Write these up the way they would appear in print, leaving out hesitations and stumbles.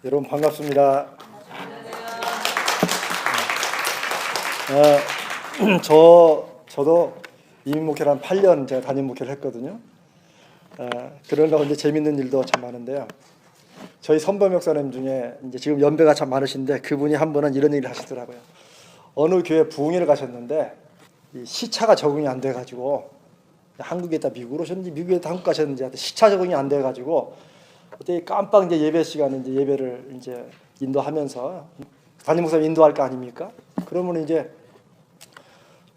여러분 반갑습니다. 저도 이민 목회를 한 8년 제가 담임 목회를 했거든요. 그러다 이제 재밌는 일도 참 많은데요. 저희 선범 목사님 중에 이제 지금 연배가 참 많으신데 그분이 한 번은 이런 얘기를 하시더라고요. 어느 교회 부흥회를 가셨는데 이 시차가 적응이 안 돼가지고 한국에다 미국으로 오셨는지 미국에다 한국 가셨는지 하여튼 시차 적응이 안 돼가지고 그때 깜빡 이제 예배 시간에 이제 예배를 이제 인도하면서 담임 목사님 인도할 거 아닙니까? 그러면 이제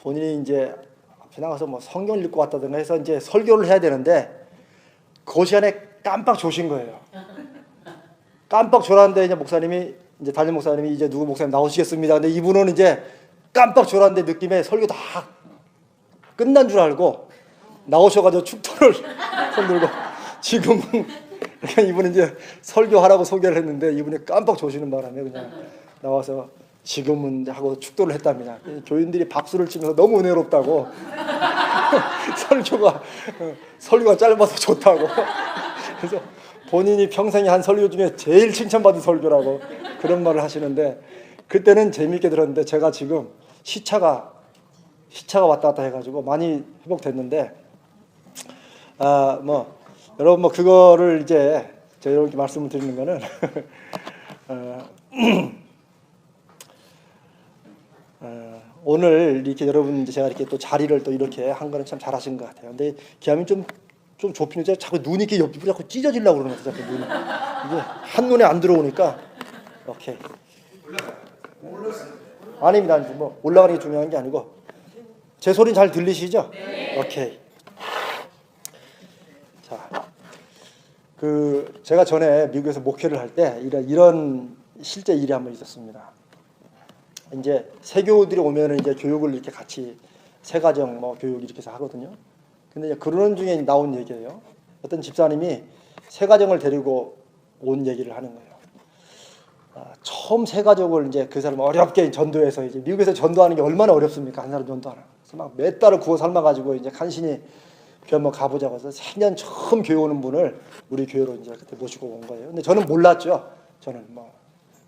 본인이 이제 앞에 나가서 뭐 성경을 읽고 왔다든가 해서 이제 설교를 해야 되는데 그 시간에 깜빡 조신 거예요. 깜빡 졸았는데 이제 목사님이 이제 담임 목사님이 이제 누구 목사님 나오시겠습니다. 근데 이분은 이제 깜빡 졸았는데 느낌에 설교 다 끝난 줄 알고 나오셔가지고 축도를 손들고 지금은 그러니까 이분은 이제 설교하라고 소개를 했는데 이분이 깜빡 조시는 바람에 그냥 나와서 지금은 하고 축도를 했답니다. 교인들이 박수를 치면서 너무 은혜롭다고 설교가 짧아서 좋다고 그래서 본인이 평생에 한 설교 중에 제일 칭찬받은 설교라고 그런 말을 하시는데 그때는 재미있게 들었는데 제가 지금 시차가 왔다 갔다 해가지고 많이 회복됐는데 여러분 그거를 이제 제가 이렇게 말씀을 드리는 거는 오늘 이렇게 여러분 제가 이렇게 또 자리를 또 이렇게 한 거는 참 잘하신 것 같아요. 근데 기함이 좀 좁히는데 자꾸 눈이 이렇게 옆으로 자꾸 찢어지려고 그러는 것 같아요. 자꾸 눈이 이게 한 눈에 안 들어오니까 오케이. 아닙니다. 뭐 올라가는 게 중요한 게 아니고 제 소리는 잘 들리시죠? 네. 오케이. 자, 제가 전에 미국에서 목회를 할 때 이런 실제 일이 한번 있었습니다. 이제 세교들이 오면은 이제 교육을 이렇게 같이 세가정 교육 이렇게 해서 하거든요. 근데 이제 그러는 중에 나온 얘기예요. 어떤 집사님이 세가정을 데리고 온 얘기를 하는 거예요. 처음 세가족을 이제 그 사람 어렵게 전도해서 이제 미국에서 전도하는 게 얼마나 어렵습니까? 한 사람 전도하는. 그래서 막 몇 달을 구워 삶아가지고 이제 간신히 교회 한번 가보자고 해서 4년 처음 교회 오는 분을 우리 교회로 이제 그때 모시고 온 거예요. 근데 저는 몰랐죠. 저는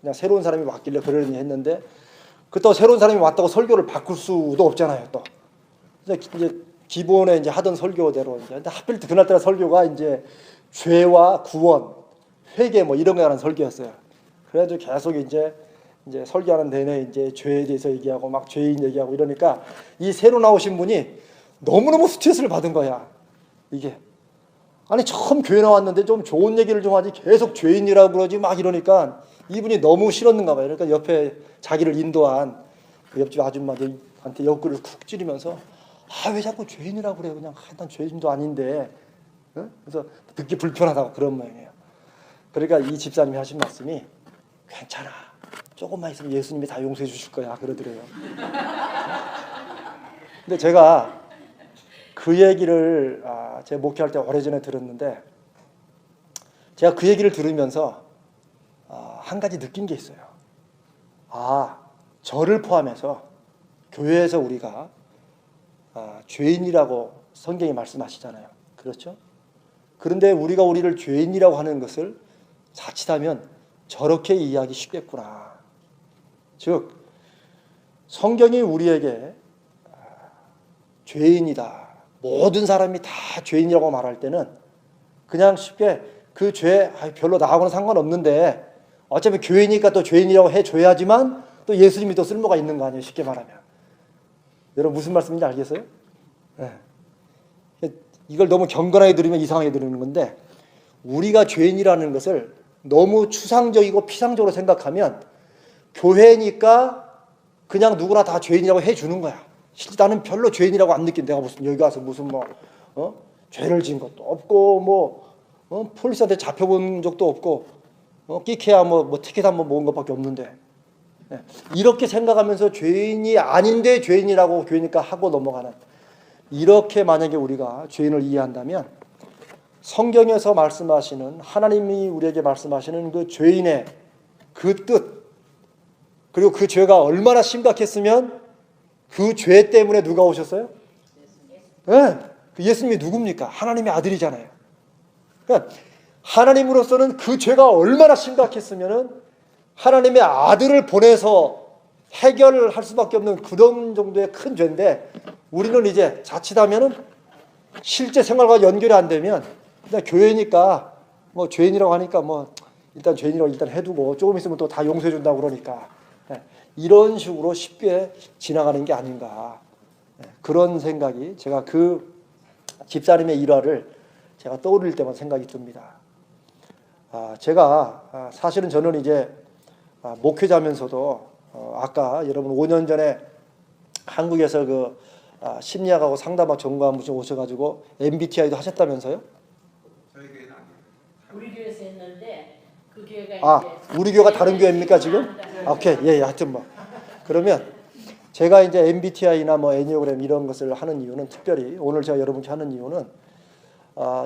그냥 새로운 사람이 왔길래 그러려니 했는데 그렇다고 새로운 사람이 왔다고 설교를 바꿀 수도 없잖아요. 또 이제 기본에 이제 하던 설교대로 이제 근데 하필 그날따라 설교가 이제 죄와 구원, 회개 이런 거에 관한 설교였어요. 그래가지고 계속 이제 설교하는 내내 이제 죄에 대해서 얘기하고 막 죄인 얘기하고 이러니까 이 새로 나오신 분이 너무너무 스트레스를 받은 거야. 이게 아니 처음 교회 나왔는데 좀 좋은 얘기를 좀 하지 계속 죄인이라고 그러지 막 이러니까 이분이 너무 싫었는가 봐요. 그러니까 옆에 자기를 인도한 그 옆집 아줌마들한테 옆구리를 쿡 찌르면서 왜 자꾸 죄인이라고 그래. 그냥 난 죄인도 아닌데. 응? 그래서 듣기 불편하다고 그런 모양이에요. 그러니까 이 집사님이 하신 말씀이 괜찮아. 조금만 있으면 예수님이 다 용서해 주실 거야. 그러더래요. 근데 제가 그 얘기를 제가 목회할 때 오래전에 들었는데 제가 그 얘기를 들으면서 한 가지 느낀 게 있어요. 저를 포함해서 교회에서 우리가 죄인이라고 성경이 말씀하시잖아요. 그렇죠? 그런데 우리가 우리를 죄인이라고 하는 것을 자칫하면 저렇게 이해하기 쉽겠구나. 즉 성경이 우리에게 죄인이다. 모든 사람이 다 죄인이라고 말할 때는 그냥 쉽게 그 죄 별로 나하고는 상관없는데 어차피 교회니까 또 죄인이라고 해줘야지만 또 예수님이 또 쓸모가 있는 거 아니에요. 쉽게 말하면. 여러분 무슨 말씀인지 알겠어요? 네. 이걸 너무 경건하게 들으면 이상하게 들리는 건데 우리가 죄인이라는 것을 너무 추상적이고 피상적으로 생각하면 교회니까 그냥 누구나 다 죄인이라고 해주는 거야. 실제 나는 별로 죄인이라고 안 느낀. 내가 무슨 여기 와서 무슨 죄를 지은 것도 없고 폴리스한테 잡혀본 적도 없고 끼케야 티켓 한번 모은 것밖에 없는데 이렇게 생각하면서 죄인이 아닌데 죄인이라고 교회니까 하고 넘어가는 이렇게 만약에 우리가 죄인을 이해한다면 성경에서 말씀하시는 하나님이 우리에게 말씀하시는 그 죄인의 그 뜻 그리고 그 죄가 얼마나 심각했으면 그 죄 때문에 누가 오셨어요? 네, 그 예수님이 누굽니까? 하나님의 아들이잖아요. 그러니까 하나님으로서는 그 죄가 얼마나 심각했으면은 하나님의 아들을 보내서 해결을 할 수밖에 없는 그런 정도의 큰 죄인데, 우리는 이제 자칫하면은 실제 생활과 연결이 안 되면 그냥 교회니까 뭐 죄인이라고 하니까 뭐 일단 죄인이라고 일단 해두고 조금 있으면 또 다 용서해 준다고 그러니까 이런 식으로 쉽게 지나가는 게 아닌가, 그런 생각이, 제가 그 집사님의 일화를 제가 떠올릴 때만 생각이 듭니다. 제가 사실은 저는 이제 목회자면서도 아까 여러분 5년 전에 한국에서 그 심리학하고 상담학 전공하신 오셔가지고 MBTI도 하셨다면서요? 저희 교회는 아니에요. 우리 교회에서 했는데 그 교회가 이제 우리 교회가 다른 교회입니까 지금? 오케이, 예, 하여튼 뭐 그러면 제가 이제 MBTI나 뭐 애니어그램 이런 것을 하는 이유는, 특별히 오늘 제가 여러분께 하는 이유는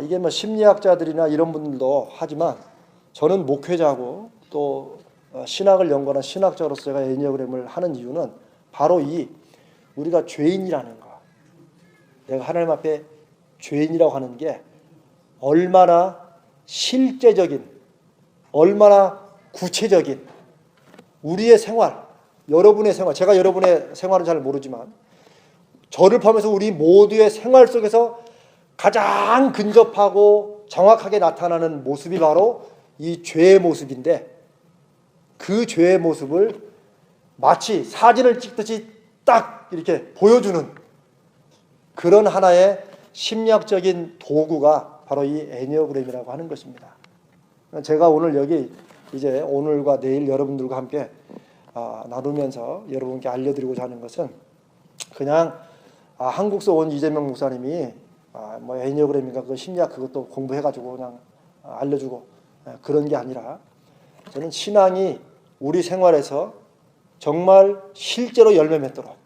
이게 뭐 심리학자들이나 이런 분들도 하지만 저는 목회자고 또 신학을 연구하는 신학자로서 제가 애니어그램을 하는 이유는 바로 이 우리가 죄인이라는 거, 내가 하나님 앞에 죄인이라고 하는 게 얼마나 실제적인, 얼마나 구체적인 우리의 생활, 여러분의 생활, 제가 여러분의 생활은 잘 모르지만 저를 포함해서 우리 모두의 생활 속에서 가장 근접하고 정확하게 나타나는 모습이 바로 이 죄의 모습인데, 그 죄의 모습을 마치 사진을 찍듯이 딱 이렇게 보여주는 그런 하나의 심리학적인 도구가 바로 이 애니어그램이라고 하는 것입니다. 제가 오늘 여기 이제 오늘과 내일 여러분들과 함께 나누면서 여러분께 알려드리고자 하는 것은 그냥 한국서 온 이재명 목사님이 뭐 애니어그램인가 그 심리학 그것도 공부해가지고 그냥 알려주고 그런 게 아니라, 저는 신앙이 우리 생활에서 정말 실제로 열매 맺도록,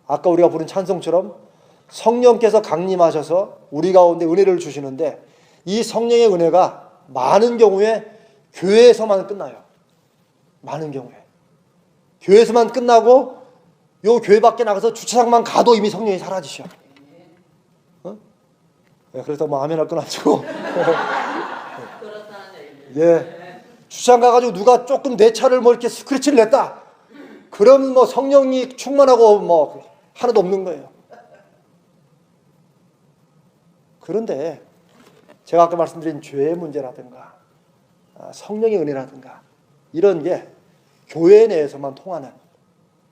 아까 우리가 부른 찬송처럼 성령께서 강림하셔서 우리 가운데 은혜를 주시는데, 이 성령의 은혜가 많은 경우에 교회에서만 끝나요. 많은 경우에 교회에서만 끝나고 요 교회 밖에 나가서 주차장만 가도 이미 성령이 사라지셔. 그래서 뭐 아멘 할 건 아니고 예, 주차장 가가지고 누가 조금 내 차를 뭐 이렇게 스크래치를 냈다, 그럼 뭐 성령이 충만하고 뭐 하나도 없는 거예요. 그런데 제가 아까 말씀드린 죄의 문제라든가 성령의 은혜라든가 이런 게 교회 내에서만 통하는,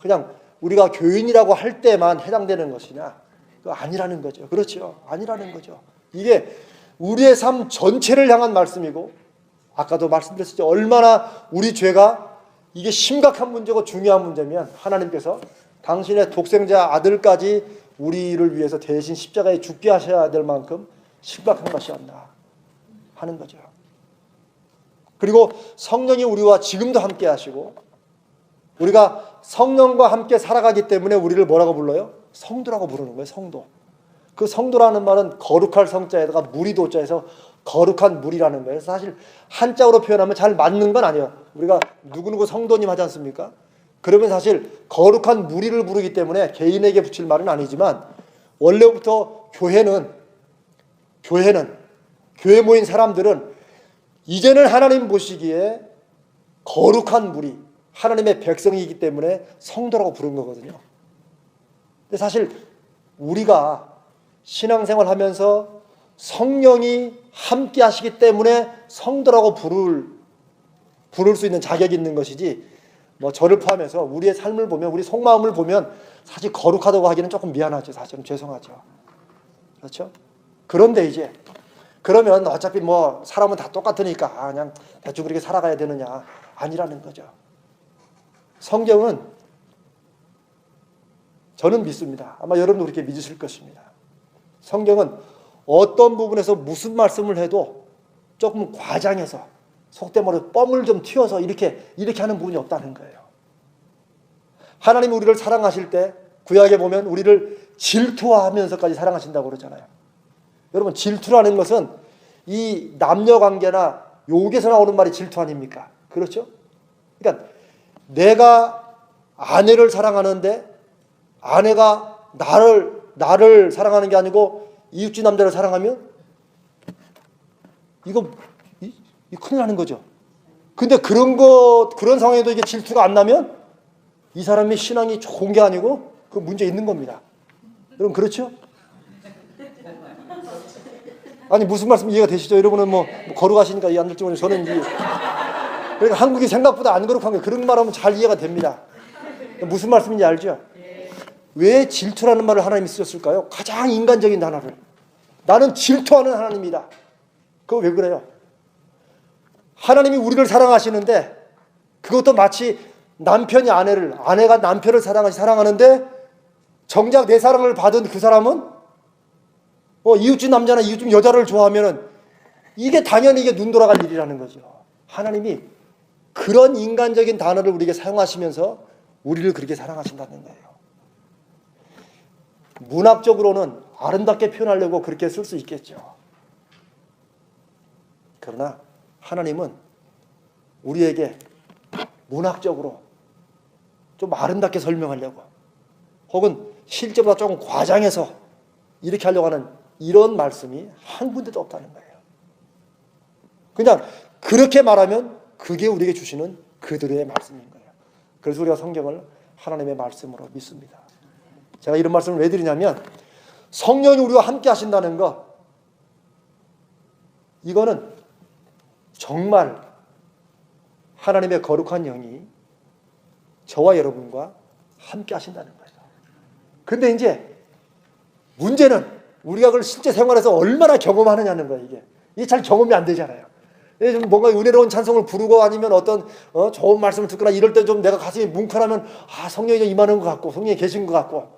그냥 우리가 교인이라고 할 때만 해당되는 것이냐? 그거 아니라는 거죠. 그렇죠? 아니라는 거죠. 이게 우리의 삶 전체를 향한 말씀이고, 아까도 말씀드렸죠. 얼마나 우리 죄가 이게 심각한 문제고 중요한 문제면 하나님께서 당신의 독생자 아들까지 우리를 위해서 대신 십자가에 죽게 하셔야 될 만큼 심각한 것이었나 하는 거죠. 그리고 성령이 우리와 지금도 함께 하시고, 우리가 성령과 함께 살아가기 때문에 우리를 뭐라고 불러요? 성도라고 부르는 거예요. 성도. 그 성도라는 말은 거룩할 성자에다가 무리도자에서 거룩한 무리라는 거예요. 사실 한자어로 표현하면 잘 맞는 건 아니에요. 우리가 누구누구 성도님 하지 않습니까? 그러면 사실 거룩한 무리를 부르기 때문에 개인에게 붙일 말은 아니지만, 원래부터 교회에 모인 사람들은 이제는 하나님 보시기에 거룩한 무리, 하나님의 백성이기 때문에 성도라고 부른 거거든요. 근데 사실 우리가 신앙생활 하면서 성령이 함께 하시기 때문에 성도라고 부를 수 있는 자격이 있는 것이지, 뭐 저를 포함해서 우리의 삶을 보면, 우리 속마음을 보면 사실 거룩하다고 하기는 조금 미안하죠. 사실은 죄송하죠. 그렇죠? 그런데 이제 그러면 어차피 뭐 사람은 다 똑같으니까 그냥 대충 그렇게 살아가야 되느냐? 아니라는 거죠. 성경은, 저는 믿습니다. 아마 여러분도 그렇게 믿으실 것입니다. 성경은 어떤 부분에서 무슨 말씀을 해도 조금 과장해서, 속된 말로 뻥을 좀 튀어서 이렇게 하는 부분이 없다는 거예요. 하나님이 우리를 사랑하실 때 구약에 보면 우리를 질투하면서까지 사랑하신다고 그러잖아요. 여러분, 질투라는 것은 이 남녀관계나 욕에서 나오는 말이 질투 아닙니까? 그렇죠? 그러니까 내가 아내를 사랑하는데 아내가 나를 사랑하는 게 아니고 이웃집 남자를 사랑하면 이거 이 큰일 나는 거죠. 근데 그런 상황에도 이게 질투가 안 나면 이 사람의 신앙이 좋은 게 아니고 그 문제 있는 겁니다. 여러분 그렇죠? 아니 무슨 말씀 이해가 되시죠? 여러분은 뭐 거룩하시니까 이해 안 될지 모르겠는데 저는 이제 그러니까 한국이 생각보다 안 거룩한 거예요. 그런 말하면 잘 이해가 됩니다. 무슨 말씀인지 알죠? 왜 질투라는 말을 하나님이 쓰셨을까요? 가장 인간적인 단어를. 나는 질투하는 하나님이다. 그거 왜 그래요? 하나님이 우리를 사랑하시는데 그것도 마치 남편이 아내가 남편을 사랑하는데 정작 내 사랑을 받은 그 사람은 이웃집 남자나 이웃집 여자를 좋아하면은 이게 당연히 이게 눈 돌아갈 일이라는 거죠. 하나님이 그런 인간적인 단어를 우리에게 사용하시면서 우리를 그렇게 사랑하신다는 거예요. 문학적으로는 아름답게 표현하려고 그렇게 쓸 수 있겠죠. 그러나 하나님은 우리에게 문학적으로 좀 아름답게 설명하려고 혹은 실제보다 조금 과장해서 이렇게 하려고 하는 이런 말씀이 한 군데도 없다는 거예요. 그냥 그렇게 말하면 그게 우리에게 주시는 그들의 말씀인 거예요. 그래서 우리가 성경을 하나님의 말씀으로 믿습니다. 제가 이런 말씀을 왜 드리냐면 성령이 우리와 함께 하신다는 거 이거는 정말 하나님의 거룩한 영이 저와 여러분과 함께 하신다는 거예요. 근데 이제 문제는 우리가 그걸 실제 생활에서 얼마나 경험하느냐는 거예요. 이게 잘 경험이 안 되잖아요. 좀 뭔가 은혜로운 찬송을 부르고 아니면 어떤 좋은 말씀을 듣거나 이럴 때 좀 내가 가슴이 뭉클하면 성령이 좀 임하는 것 같고 성령이 계신 것 같고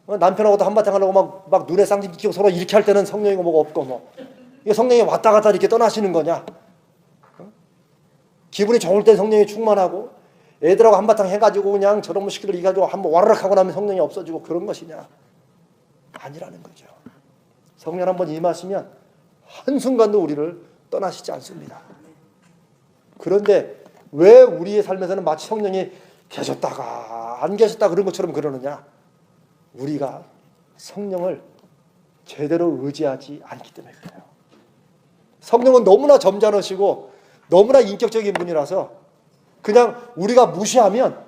남편하고도 한바탕 하려고 막 눈에 쌍짓 끼고 서로 이렇게 할 때는 성령이고 뭐가 없고 이게 성령이 왔다 갔다 이렇게 떠나시는 거냐? 기분이 좋을 때 성령이 충만하고 애들하고 한바탕 해가지고 그냥 저런 시키들 이가지고 한번 와르륵 하고 나면 성령이 없어지고 그런 것이냐? 아니라는 거죠. 성령 한번 임하시면 한순간도 우리를 떠나시지 않습니다. 그런데 왜 우리의 삶에서는 마치 성령이 계셨다가 안 계셨다 그런 것처럼 그러느냐? 우리가 성령을 제대로 의지하지 않기 때문에 그래요. 성령은 너무나 점잖으시고 너무나 인격적인 분이라서 그냥 우리가 무시하면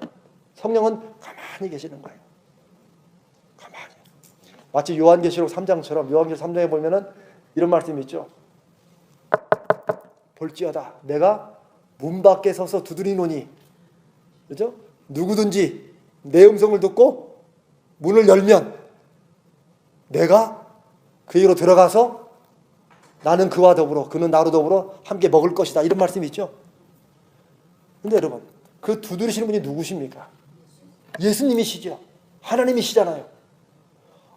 성령은 가만히 계시는 거예요. 가만히. 마치 요한계시록 3장처럼 요한계시록 3장에 보면은 이런 말씀이 있죠. 볼지어다 내가 문 밖에 서서 두드리노니 그죠? 누구든지 내 음성을 듣고 문을 열면 내가 그에게로 들어가서 나는 그와 더불어 그는 나로 더불어 함께 먹을 것이다 이런 말씀이 있죠. 근데 여러분 그 두드리시는 분이 누구십니까? 예수님이시죠. 하나님이시잖아요.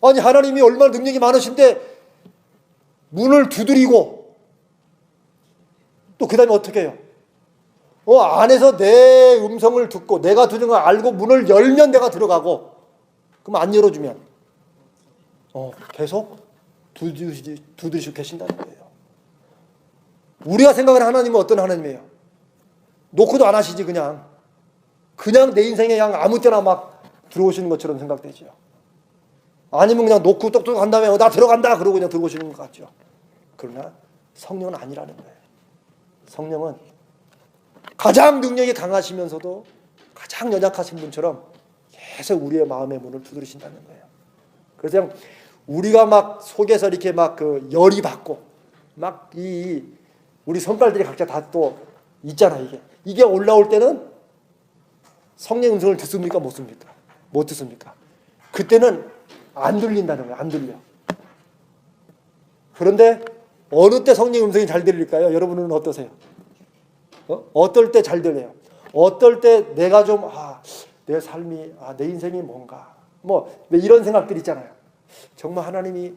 아니 하나님이 얼마나 능력이 많으신데 문을 두드리고 또 그 다음에 어떻게 해요? 안에서 내 음성을 듣고 내가 두드리는 걸 알고 문을 열면 내가 들어가고 그럼 안 열어주면 계속 두드리시고 계신다는 거예요. 우리가 생각하는 하나님은 어떤 하나님이에요? 놓고도 안 하시지 그냥 내 인생에 그냥 아무 때나 막 들어오시는 것처럼 생각되죠. 아니면 그냥 놓고 똑똑 한 다음에 나 들어간다 그러고 그냥 들어오시는 것 같죠. 그러나 성령은 아니라는 거예요. 성령은 가장 능력이 강하시면서도 가장 연약하신 분처럼 계속 우리의 마음의 문을 두드리신다는 거예요. 그래서 그냥 우리가 막 속에서 이렇게 막 그 열이 받고 막 우리 손발들이 각자 다 또 있잖아 이게 올라올 때는 성령 음성을 듣습니까 못 듣습니까? 못 듣습니까? 그때는 안 들린다는 거예요. 안 들려. 그런데 어느 때 성령 음성이 잘 들릴까요? 여러분은 어떠세요? 어떨 때 잘 들려요? 어떨 때 내가 좀 내 삶이 내 인생이 뭔가 왜 이런 생각들 있잖아요. 정말 하나님이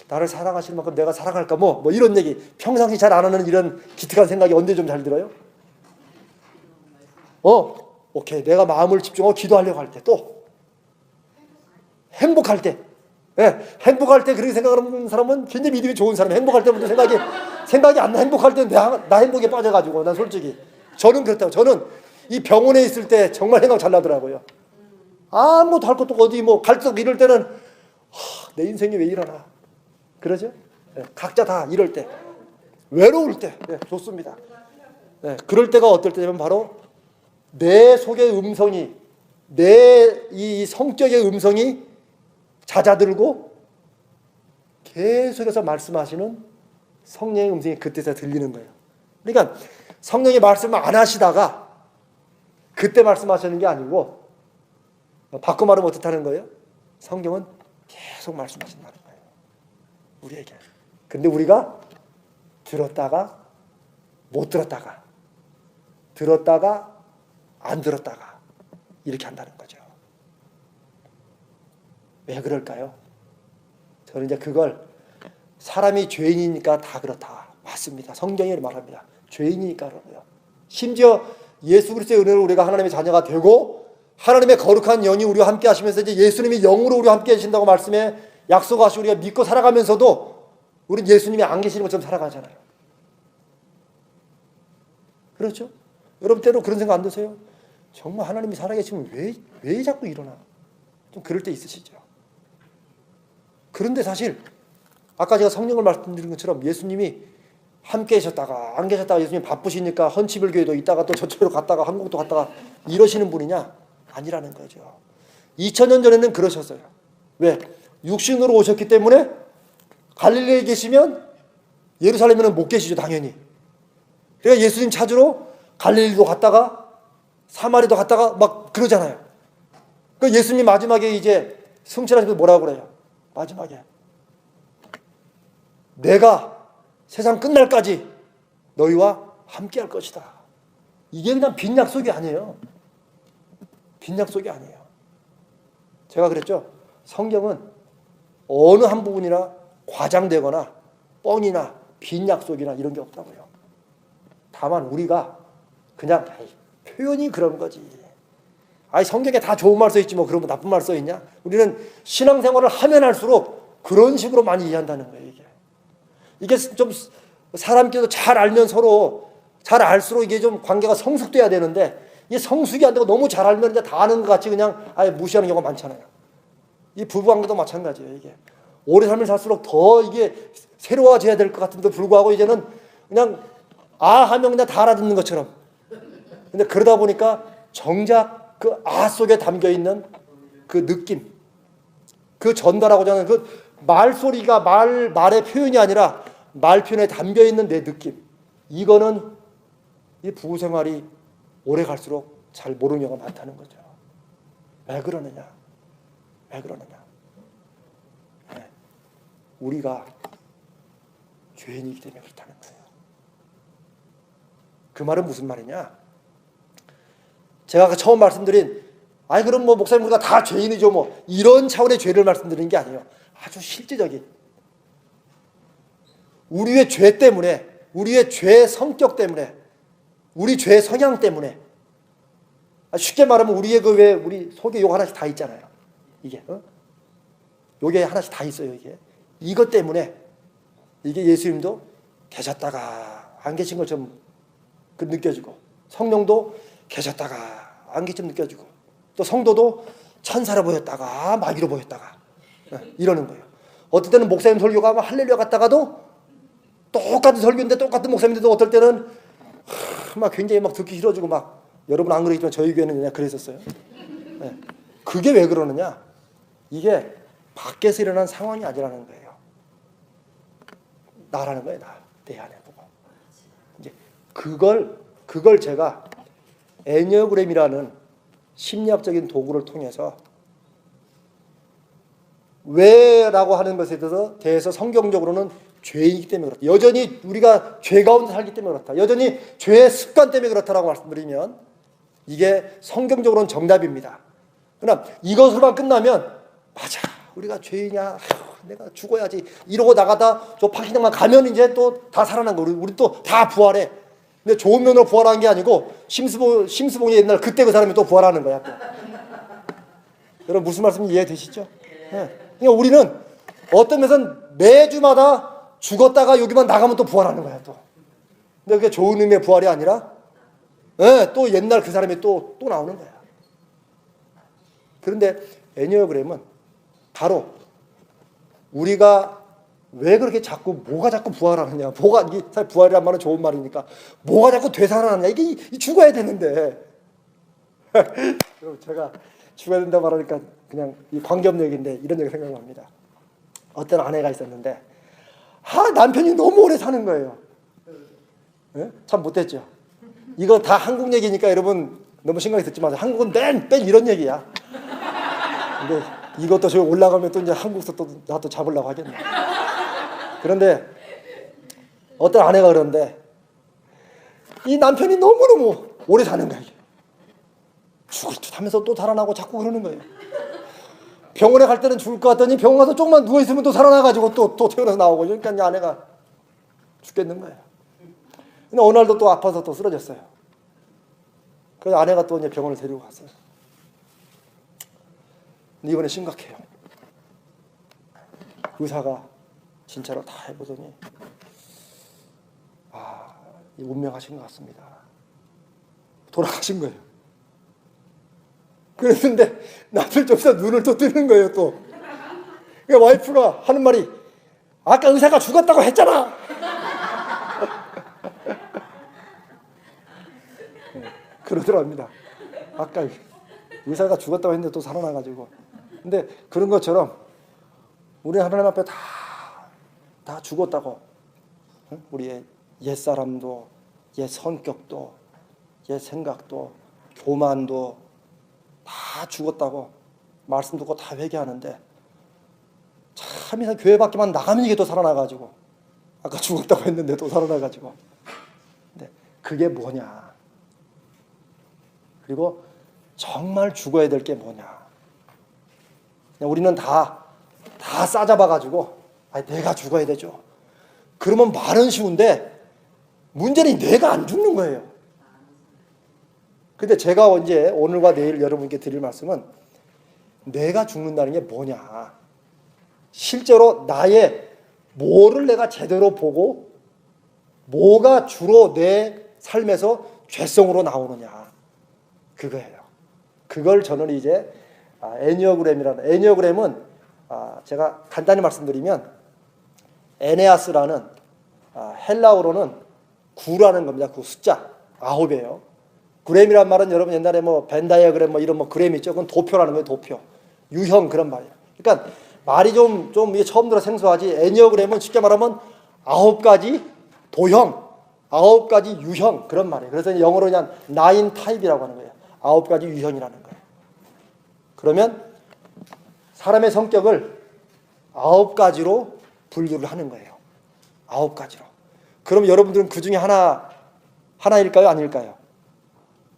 나를 사랑하시는 만큼 내가 사랑할까 뭐 이런 얘기 평상시 잘 안 하는 이런 기특한 생각이 언제 좀 잘 들어요? 오케이 내가 마음을 집중하고 기도하려고 할 때 또 행복할 때 행복할 때 그렇게 생각하는 사람은 굉장히 믿음이 좋은 사람이에요. 행복할 때부터 생각이 안 나. 행복할 때 나 행복에 빠져가지고 난 솔직히 저는 그렇다고. 저는 이 병원에 있을 때 정말 생각 잘 나더라고요. 아무것도 할 것도 없고 어디 갈떡 이럴 때는 내 인생이 왜 이러나 그러죠? 각자 다 이럴 때 외로울 때 좋습니다. 그럴 때가 어떨 때냐면 바로 내 속의 음성이, 내 이 성격의 음성이 잦아들고 계속해서 말씀하시는 성령의 음성이 그때서 들리는 거예요. 그러니까 성령이 말씀을 안 하시다가 그때 말씀하시는 게 아니고, 바꿔 말하면 어떻다는 거예요? 성경은 계속 말씀하신다는 거예요, 우리에게. 근데 우리가 들었다가 못 들었다가, 들었다가 안 들었다가 이렇게 한다는 거죠. 왜 그럴까요? 저는 이제 그걸 사람이 죄인이니까 다 그렇다. 맞습니다. 성경이 말합니다. 죄인이니까 그러고요. 심지어 예수 그리스도의 은혜로 우리가 하나님의 자녀가 되고 하나님의 거룩한 영이 우리와 함께 하시면서 이제 예수님이 영으로 우리와 함께 하신다고 말씀에 약속하시고 우리가 믿고 살아가면서도 우리는 예수님이 안 계시는 것처럼 살아가잖아요. 그렇죠? 여러분 때로 그런 생각 안 드세요? 정말 하나님이 살아계시면 왜 자꾸 일어나? 좀 그럴 때 있으시죠? 그런데 사실 아까 제가 성령을 말씀드린 것처럼 예수님이 함께 계셨다가 안 계셨다가 예수님 바쁘시니까 헌치불교에도 있다가 또 저쪽으로 갔다가 한국도 갔다가 이러시는 분이냐? 아니라는 거죠. 2000년 전에는 그러셨어요. 왜? 육신으로 오셨기 때문에 갈릴리에 계시면 예루살렘에는 못 계시죠, 당연히. 그러니까 예수님 찾으러 갈릴리도 갔다가 사마리도 갔다가 막 그러잖아요. 그 예수님 마지막에 이제 승천하시면서 뭐라고 그래요? 마지막에 내가 세상 끝날까지 너희와 함께 할 것이다. 이게 그냥 빈 약속이 아니에요. 빈 약속이 아니에요. 제가 그랬죠. 성경은 어느 한 부분이나 과장되거나 뻥이나 빈 약속이나 이런 게 없다고요. 다만 우리가 그냥 표현이 그런 거지. 성경에 다 좋은 말 써있지 뭐 그런 거 나쁜 말 써있냐? 우리는 신앙생활을 하면 할수록 그런 식으로 많이 이해한다는 거예요. 이게 좀 사람끼리도 잘 알면 서로 잘 알수록 이게 좀 관계가 성숙돼야 되는데 이게 성숙이 안 되고 너무 잘 알면 이제 다 아는 것 같이 그냥 아예 무시하는 경우가 많잖아요. 이 부부관계도 마찬가지예요. 이게 오래 살면 살수록 더 이게 새로워져야 될 것 같은데 불구하고 이제는 그냥 하면 그냥 다 알아듣는 것처럼. 근데 그러다 보니까 정작 그 속에 담겨 있는 그 느낌, 그 전달하고자 하는 그 말소리가 말의 표현이 아니라 말 표현에 담겨 있는 내 느낌, 이거는 이 부부 생활이 오래 갈수록 잘 모르는 경우가 많다는 거죠. 왜 그러느냐? 왜 그러느냐? 우리가 죄인이기 때문에 그렇다는 거예요. 그 말은 무슨 말이냐? 제가 아까 처음 말씀드린 그럼 뭐 목사님 우리가 다 죄인이죠 뭐 이런 차원의 죄를 말씀드리는 게 아니에요. 아주 실제적인 우리의 죄 때문에, 우리의 죄 성격 때문에, 우리 죄 성향 때문에, 쉽게 말하면 우리의 우리 속에 요거 하나씩 다 있잖아요. 이게 요게 하나씩 다 있어요. 이것 때문에 이게 예수님도 계셨다가 안 계신 것처럼 느껴지고, 성령도 계셨다가 안 계신 느껴지고, 또 성도도 천사로 보였다가 마귀로 보였다가 이러는 거예요. 어떨 때는 목사님 설교가 할렐루야 같다가도 똑같은 설교인데 똑같은 목사님인데도 어떨 때는 막 굉장히 막 듣기 싫어지고 막, 여러분 안 그러겠지만 저희 교회는 그냥 그랬었어요. 그게 왜 그러느냐? 이게 밖에서 일어난 상황이 아니라는 거예요. 나라는 거예요. 내 안에 보고. 이제 그걸 제가 애니어그램이라는 심리학적인 도구를 통해서 왜라고 하는 것에 대해서 성경적으로는 죄이기 때문에 그렇다. 여전히 우리가 죄 가운데 살기 때문에 그렇다. 여전히 죄의 습관 때문에 그렇다라고 말씀드리면 이게 성경적으로는 정답입니다. 그러나 이것으로만 끝나면 맞아, 우리가 죄이냐, 내가 죽어야지 이러고 나가다 저 파킹장만 가면 이제 또 다 살아난 거, 우리 또 다 부활해. 근데 좋은 면으로 부활한 게 아니고 심수봉이 옛날 그때 그 사람이 또 부활하는 거야. 또. 여러분 무슨 말씀인지 이해되시죠? 그러니까 우리는 어떤 면에서는 매주마다 죽었다가 여기만 나가면 또 부활하는 거야. 또. 근데 그게 좋은 의미의 부활이 아니라 또 옛날 그 사람이 또 나오는 거야. 그런데 애니어그램은 바로 우리가 왜 그렇게 자꾸 뭐가 자꾸 부활하느냐? 뭐가 이게 사실 부활이란 말은 좋은 말이니까 뭐가 자꾸 되살아나느냐? 이게 죽어야 되는데. 그럼 제가 죽어야 된다 말하니까 그냥 관계없는 얘기인데 이런 얘기 생각납니다. 어떤 아내가 있었는데 남편이 너무 오래 사는 거예요. 네? 참 못됐죠. 이거 다 한국 얘기니까 여러분 너무 심각히 듣지 마세요. 한국은 뺀 이런 얘기야. 근데 이것도 저 올라가면 또 이제 한국서 또 나 또 잡으려고 하겠네. 그런데 어떤 아내가 그러는데 이 남편이 너무너무 오래 사는 거예요. 죽을 듯 하면서 또 살아나고 자꾸 그러는 거예요. 병원에 갈 때는 죽을 것 같더니 병원 가서 조금만 누워있으면 또 살아나가지고 또 태어나서 나오고. 그러니까 이 아내가 죽겠는 거예요. 근데 어느 날도 또 아파서 또 쓰러졌어요. 그래서 아내가 또 이제 병원을 데리고 갔어요. 근데 이번에 심각해요. 의사가 진짜로 다 해보더니 운명하신 것 같습니다. 돌아가신 거예요. 그랬는데 남들 쪽에서 눈을 또 뜨는 거예요. 또 그러니까 와이프가 하는 말이 아까 의사가 죽었다고 했잖아. 그러더랍니다. 아까 의사가 죽었다고 했는데 또 살아나가지고. 근데 그런 것처럼 우리 하나님 앞에 다 죽었다고. 우리의 옛사람도, 옛 성격도, 옛 생각도, 교만도 다 죽었다고 말씀 듣고 다 회개하는데 참 이상 교회 밖에만 나가면 이게 또 살아나가지고 아까 죽었다고 했는데 또 살아나가지고. 근데 그게 뭐냐? 그리고 정말 죽어야 될 게 뭐냐? 우리는 다 싸잡아가지고 내가 죽어야 되죠. 그러면 말은 쉬운데 문제는 내가 안 죽는 거예요. 근데 제가 이제 오늘과 내일 여러분께 드릴 말씀은 내가 죽는다는 게 뭐냐? 실제로 나의 뭐를 내가 제대로 보고 뭐가 주로 내 삶에서 죄성으로 나오느냐? 그거예요. 그걸 저는 이제 애니어그램은 제가 간단히 말씀드리면 에네아스라는 헬라어로는 9라는 겁니다. 그 숫자 9이에요. 그램이란 말은 여러분 옛날에 벤다이어그램 이런 그램 있죠. 그건 도표라는 거예요. 도표. 유형 그런 말이에요. 그러니까 말이 좀 이게 처음 들어 생소하지. 애니어그램은 쉽게 말하면 9가지 도형, 9가지 유형 그런 말이에요. 그래서 영어로 그냥 9 타입이라고 하는 거예요. 9가지 유형이라는 거예요. 그러면 사람의 성격을 9가지로 분류를 하는 거예요. 9가지로. 그럼 여러분들은 그 중에 하나일까요? 아닐까요?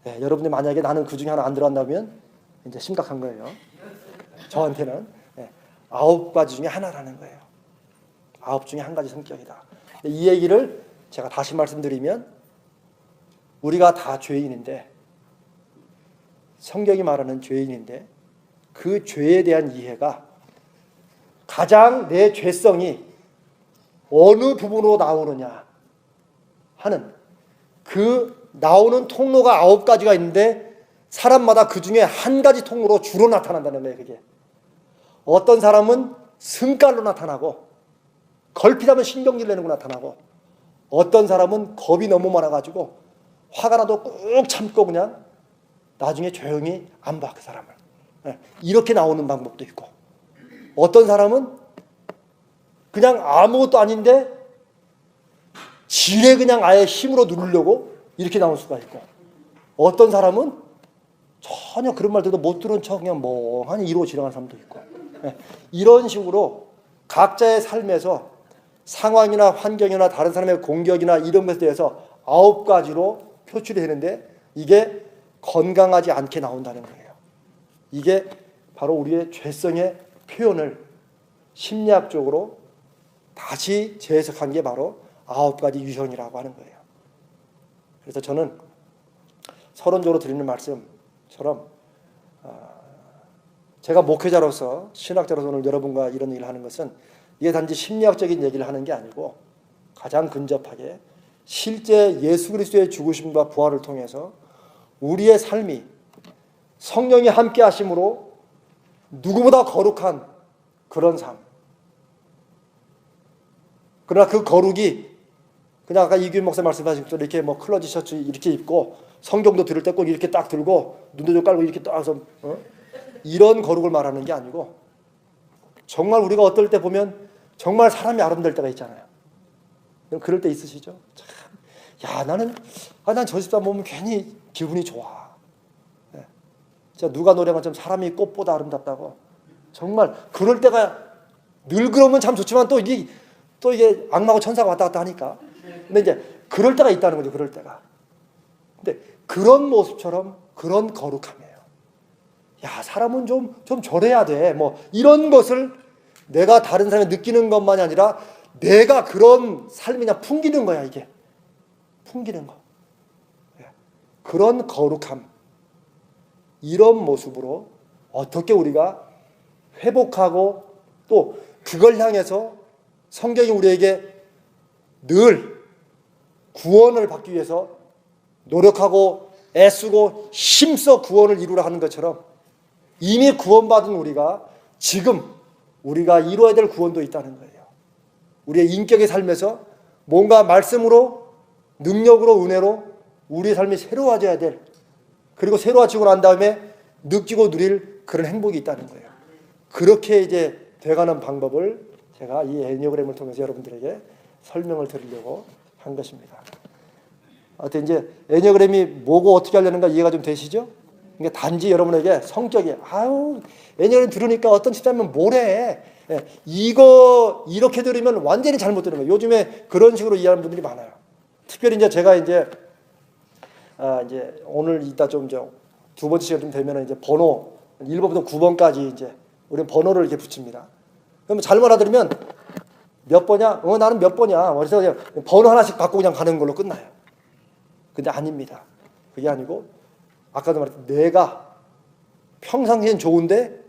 네, 여러분들 만약에 나는 그 중에 하나 안 들어간다면 이제 심각한 거예요. 저한테는 9가지 중에 하나라는 거예요. 9 중에 한 가지 성격이다. 이 얘기를 제가 다시 말씀드리면 우리가 다 죄인인데 성경이 말하는 죄인인데 그 죄에 대한 이해가 가장 내 죄성이 어느 부분으로 나오느냐 하는 그 나오는 통로가 9가지가 있는데 사람마다 그 중에 한 가지 통로로 주로 나타난다는 거예요. 그게 어떤 사람은 승깔로 나타나고 걸핏하면 신경질 내는 거 나타나고 어떤 사람은 겁이 너무 많아가지고 화가 나도 꾹 참고 그냥 나중에 조용히 안 봐 그 사람을. 이렇게 나오는 방법도 있고 어떤 사람은 그냥 아무것도 아닌데 지레 그냥 아예 힘으로 누르려고 이렇게 나올 수가 있고 어떤 사람은 전혀 그런 말 들어도 못 들은 척 그냥 멍하니 이러고 지나가는 사람도 있고 이런 식으로 각자의 삶에서 상황이나 환경이나 다른 사람의 공격이나 이런 것에 대해서 9가지로 표출이 되는데 이게 건강하지 않게 나온다는 거예요. 이게 바로 우리의 죄성의 표현을 심리학적으로 다시 재해석한 게 바로 9가지 유형이라고 하는 거예요. 그래서 저는 서론적으로 드리는 말씀처럼 제가 목회자로서 신학자로서 오늘 여러분과 이런 얘기를 하는 것은 이게 단지 심리학적인 얘기를 하는 게 아니고 가장 근접하게 실제 예수 그리스도의 죽으심과 부활을 통해서 우리의 삶이 성령이 함께 하심으로 누구보다 거룩한 그런 삶, 그러나 그 거룩이 그냥 아까 이규현 목사 말씀하신 것처럼 이렇게 뭐 클러지 셔츠 이렇게 입고 성경도 들을 때 꼭 이렇게 딱 들고 눈도 좀 깔고 이렇게 딱 해서 이런 거룩을 말하는 게 아니고 정말 우리가 어떨 때 보면 정말 사람이 아름다울 때가 있잖아요. 그럴 때 있으시죠? 참, 야 나는 난 저 집사 보면 괜히 기분이 좋아. 네. 진짜 누가 노래한 것처럼 사람이 꽃보다 아름답다고. 정말 그럴 때가 늘 그러면 참 좋지만 또 이게 악마고 천사가 왔다 갔다 하니까. 근데 이제 그럴 때가 있다는 거죠. 그럴 때가. 근데 그런 모습처럼 그런 거룩함이에요. 야 사람은 좀 저래야 돼. 뭐 이런 것을 내가 다른 사람이 느끼는 것만이 아니라 내가 그런 삶이냐 풍기는 거야 이게. 풍기는 거. 그런 거룩함. 이런 모습으로 어떻게 우리가 회복하고 또 그걸 향해서 성경이 우리에게 늘 구원을 받기 위해서 노력하고 애쓰고 힘써 구원을 이루라 하는 것처럼 이미 구원받은 우리가 지금 우리가 이루어야 될 구원도 있다는 거예요. 우리의 인격의 삶에서 뭔가 말씀으로 능력으로 은혜로 우리의 삶이 새로워져야 될 그리고 새로워지고 난 다음에 느끼고 누릴 그런 행복이 있다는 거예요. 그렇게 이제 돼가는 방법을 제가 이 애니어그램을 통해서 여러분들에게 설명을 드리려고 한 것입니다. 하여튼 이제 애니어그램이 뭐고 어떻게 하려는가 이해가 좀 되시죠? 그러니까 단지 여러분에게 성격이 애니어그램 들으니까 어떤 집사님은 뭐래? 이거 이렇게 들으면 완전히 잘못 들은 거예요. 요즘에 그런 식으로 이해하는 분들이 많아요. 특별히 이제 제가 이제 오늘 이따 좀 두 번째 시간 좀 되면 이제 번호 1번부터 9번까지 이제 우리는 번호를 이렇게 붙입니다. 그러면 잘못 알아들으면 몇 번이야? 나는 몇 번이야. 그래서 그냥 번호 하나씩 받고 그냥 가는 걸로 끝나요. 근데 아닙니다. 그게 아니고 아까도 말했듯이 내가 평상시엔 좋은데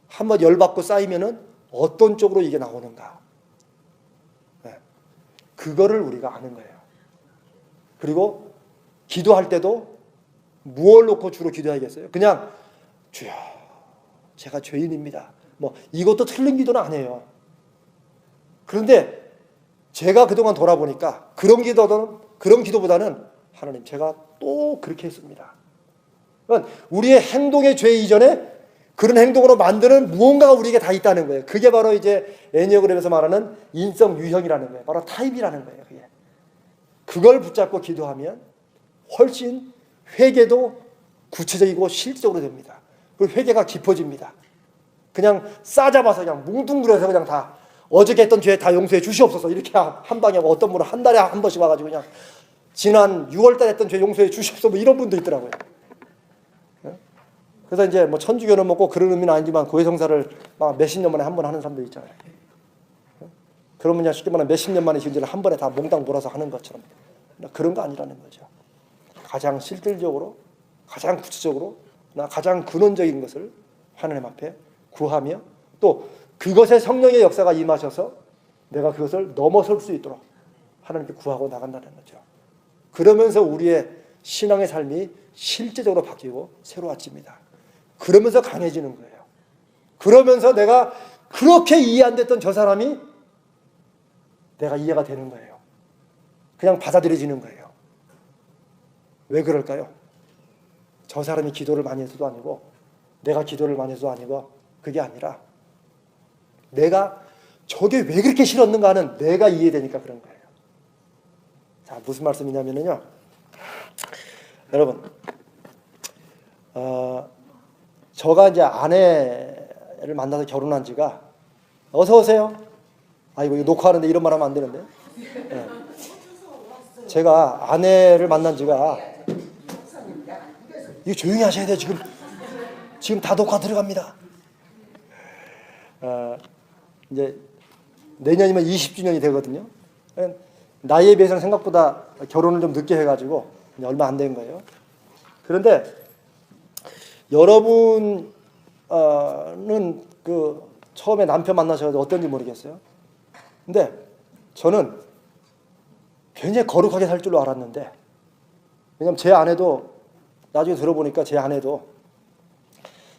한번 열받고 쌓이면은 어떤 쪽으로 이게 나오는가. 그거를 우리가 아는 거예요. 그리고 기도할 때도 무엇을 놓고 주로 기도해야겠어요? 그냥 주여 제가 죄인입니다. 뭐 이것도 틀린 기도는 아니에요. 그런데 제가 그동안 돌아보니까 그런 기도보다는 하나님 제가 또 그렇게 했습니다. 그러니까 우리의 행동의 죄 이전에 그런 행동으로 만드는 무언가가 우리에게 다 있다는 거예요. 그게 바로 이제 애니어그램에서 말하는 인성 유형이라는 거예요. 바로 타입이라는 거예요. 그게. 그걸 붙잡고 기도하면 훨씬 회개도 구체적이고 실질적으로 됩니다. 그리고 회개가 깊어집니다. 그냥 싸잡아서 그냥 뭉뚱그려서 그냥 다 어저께 했던 죄 다 용서해 주시옵소서 이렇게 한 방에 하고 어떤 분은 한 달에 한 번씩 와가지고 그냥 지난 6월달에 했던 죄 용서해 주시옵소서 뭐 이런 분도 있더라고요. 그래서 이제 뭐 천주교는 먹고 그런 의미는 아니지만 고해성사를 막 몇십 년 만에 한 번 하는 사람도 있잖아요. 그러면 그냥 쉽게 말하면 몇십 년 만에 현재를 한 번에 다 몽땅 몰아서 하는 것처럼 그런 거 아니라는 거죠. 가장 실질적으로 가장 구체적으로 가장 근원적인 것을 하나님 앞에 구하며 또 그것에 성령의 역사가 임하셔서 내가 그것을 넘어설 수 있도록 하나님께 구하고 나간다는 거죠. 그러면서 우리의 신앙의 삶이 실제적으로 바뀌고 새로워집니다. 그러면서 강해지는 거예요. 그러면서 내가 그렇게 이해 안 됐던 저 사람이 내가 이해가 되는 거예요. 그냥 받아들여지는 거예요. 왜 그럴까요? 저 사람이 기도를 많이 해서도 아니고 내가 기도를 많이 해서도 아니고 그게 아니라 내가 저게 왜 그렇게 싫었는가 하는 내가 이해되니까 그런 거예요. 자, 무슨 말씀이냐면요. 여러분, 저가 이제 아내를 만나서 결혼한 지가 어서 오세요. 이거 녹화하는데 이런 말 하면 안 되는데. 네. 제가 아내를 만난 지가 이거 조용히 하셔야 돼요. 지금 다 녹화 들어갑니다. 이제 내년이면 20주년이 되거든요. 나이에 비해서는 생각보다 결혼을 좀 늦게 해가지고 얼마 안 된 거예요. 그런데 여러분은 그 처음에 남편 만나셔서 어떤지 모르겠어요. 근데 저는 굉장히 거룩하게 살 줄로 알았는데, 왜냐면 제 아내도 나중에 들어보니까 제 아내도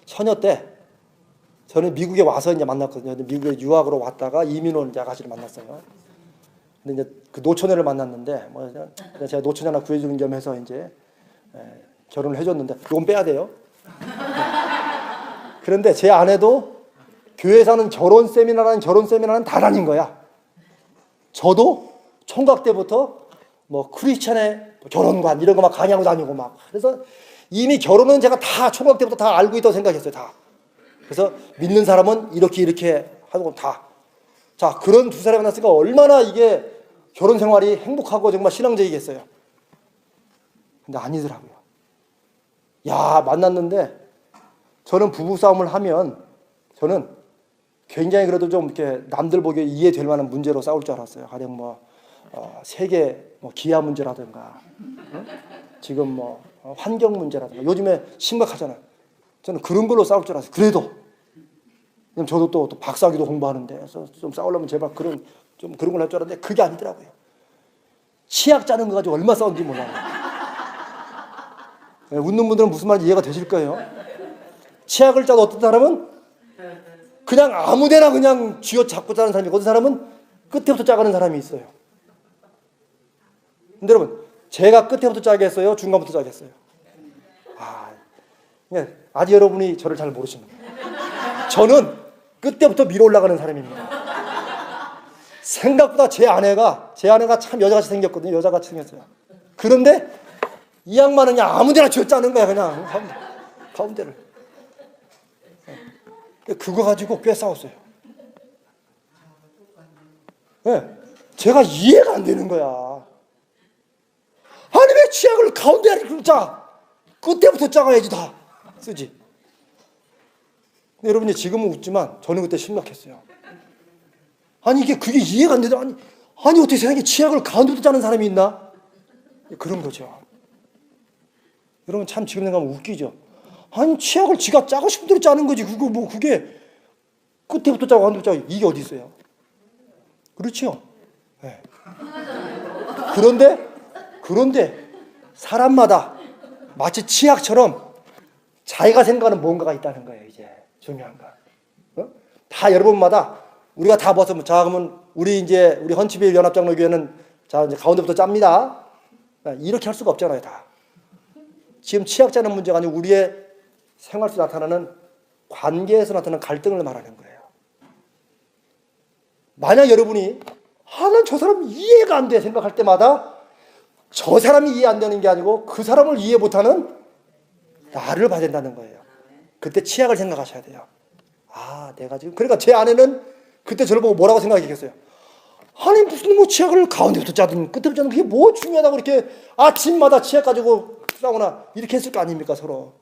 처녀 때 저는 미국에 와서 이제 만났거든요. 미국에 유학으로 왔다가 이민 온 이제 아가씨를 만났어요. 근데 이제 그 노처녀를 만났는데 뭐 제가 노처녀 하나 구해주는 겸해서 이제 결혼을 해줬는데 이건 빼야 돼요. 그런데 제 아내도 교회에서 하는 결혼 세미나는 다 다닌 거야. 저도 총각 때부터 뭐 크리스찬의 결혼관 이런 거 막 강의하고 다니고 막. 그래서 이미 결혼은 제가 다 총각 때부터 다 알고 있다고 생각했어요. 다. 그래서 믿는 사람은 이렇게 하고 다. 자, 그런 두 사람이 만났으니까 얼마나 이게 결혼 생활이 행복하고 정말 신앙적이겠어요. 근데 아니더라고요. 야, 만났는데 저는 부부싸움을 하면 저는 굉장히 그래도 좀 이렇게 남들 보기에 이해될 만한 문제로 싸울 줄 알았어요. 가령 뭐 세계 뭐 기아 문제라든가 지금 뭐 환경 문제라든가 요즘에 심각하잖아요. 저는 그런 걸로 싸울 줄 알았어요. 그래도 저도 또 박사학위도 공부하는데 그래서 좀 싸우려면 제발 그런 걸 할 줄 알았는데 그게 아니더라고요. 치약 짜는 거 가지고 얼마 싸운지 몰라요. 웃는 분들은 무슨 말인지 이해가 되실 거예요. 치약을 짜도 어떤 사람은 그냥 아무데나 그냥 쥐어잡고 짜는 사람이 있고 어떤 사람은 끝에부터 짜가는 사람이 있어요. 근데 여러분 제가 끝에부터 짜겠어요? 중간부터 짜겠어요? 아직 여러분이 저를 잘 모르시는 거예요. 저는 끝에부터 밀어 올라가는 사람입니다. 생각보다 제 아내가 참 여자같이 생겼거든요. 여자같이 생겼어요. 그런데 이 양반은 그냥 아무데나 쥐어짜는 거야. 그냥 가운데를. 그거 가지고 꽤 싸웠어요. 네, 제가 이해가 안 되는 거야. 아니 왜 치약을 가운데를 짜? 끝에부터 짜가야지 다 쓰지. 근데 여러분이 지금은 웃지만 저는 그때 심각했어요. 아니 그게 이해가 안 되다. 아니 어떻게 세상에 치약을 가운데부터 짜는 사람이 있나? 그런 거죠. 여러분 참 지금 생각하면 웃기죠. 아니 치약을 지가 짜고 싶은 대로 짜는 거지. 그게 끝에부터 짜고 가운데부터 짜고 이게 어디 있어요? 그렇죠? 네. 그런데 사람마다 마치 치약처럼 자기가 생각하는 뭔가가 있다는 거예요. 이제 중요한 거. 다 여러분마다 우리가 다 벗으면 자 그러면 우리 헌치빌 연합장로교회는 자 이제 가운데부터 짭니다. 이렇게 할 수가 없잖아요. 다. 지금 치약 짜는 문제가 아니고 우리의 생활 속에 나타나는 관계에서 나타나는 갈등을 말하는 거예요. 만약 여러분이 난 저 사람 이해가 안 돼 생각할 때마다 저 사람이 이해 안 되는 게 아니고 그 사람을 이해 못하는 나를 봐야 된다는 거예요. 그때 치약을 생각하셔야 돼요. 내가 지금 그러니까 제 아내는 그때 저를 보고 뭐라고 생각했겠어요? 아니 무슨 뭐 치약을 가운데부터 짜든 끝에부터 짜든 그게 뭐 중요하다고 이렇게 아침마다 치약 가지고 싸우나 이렇게 했을 거 아닙니까 서로.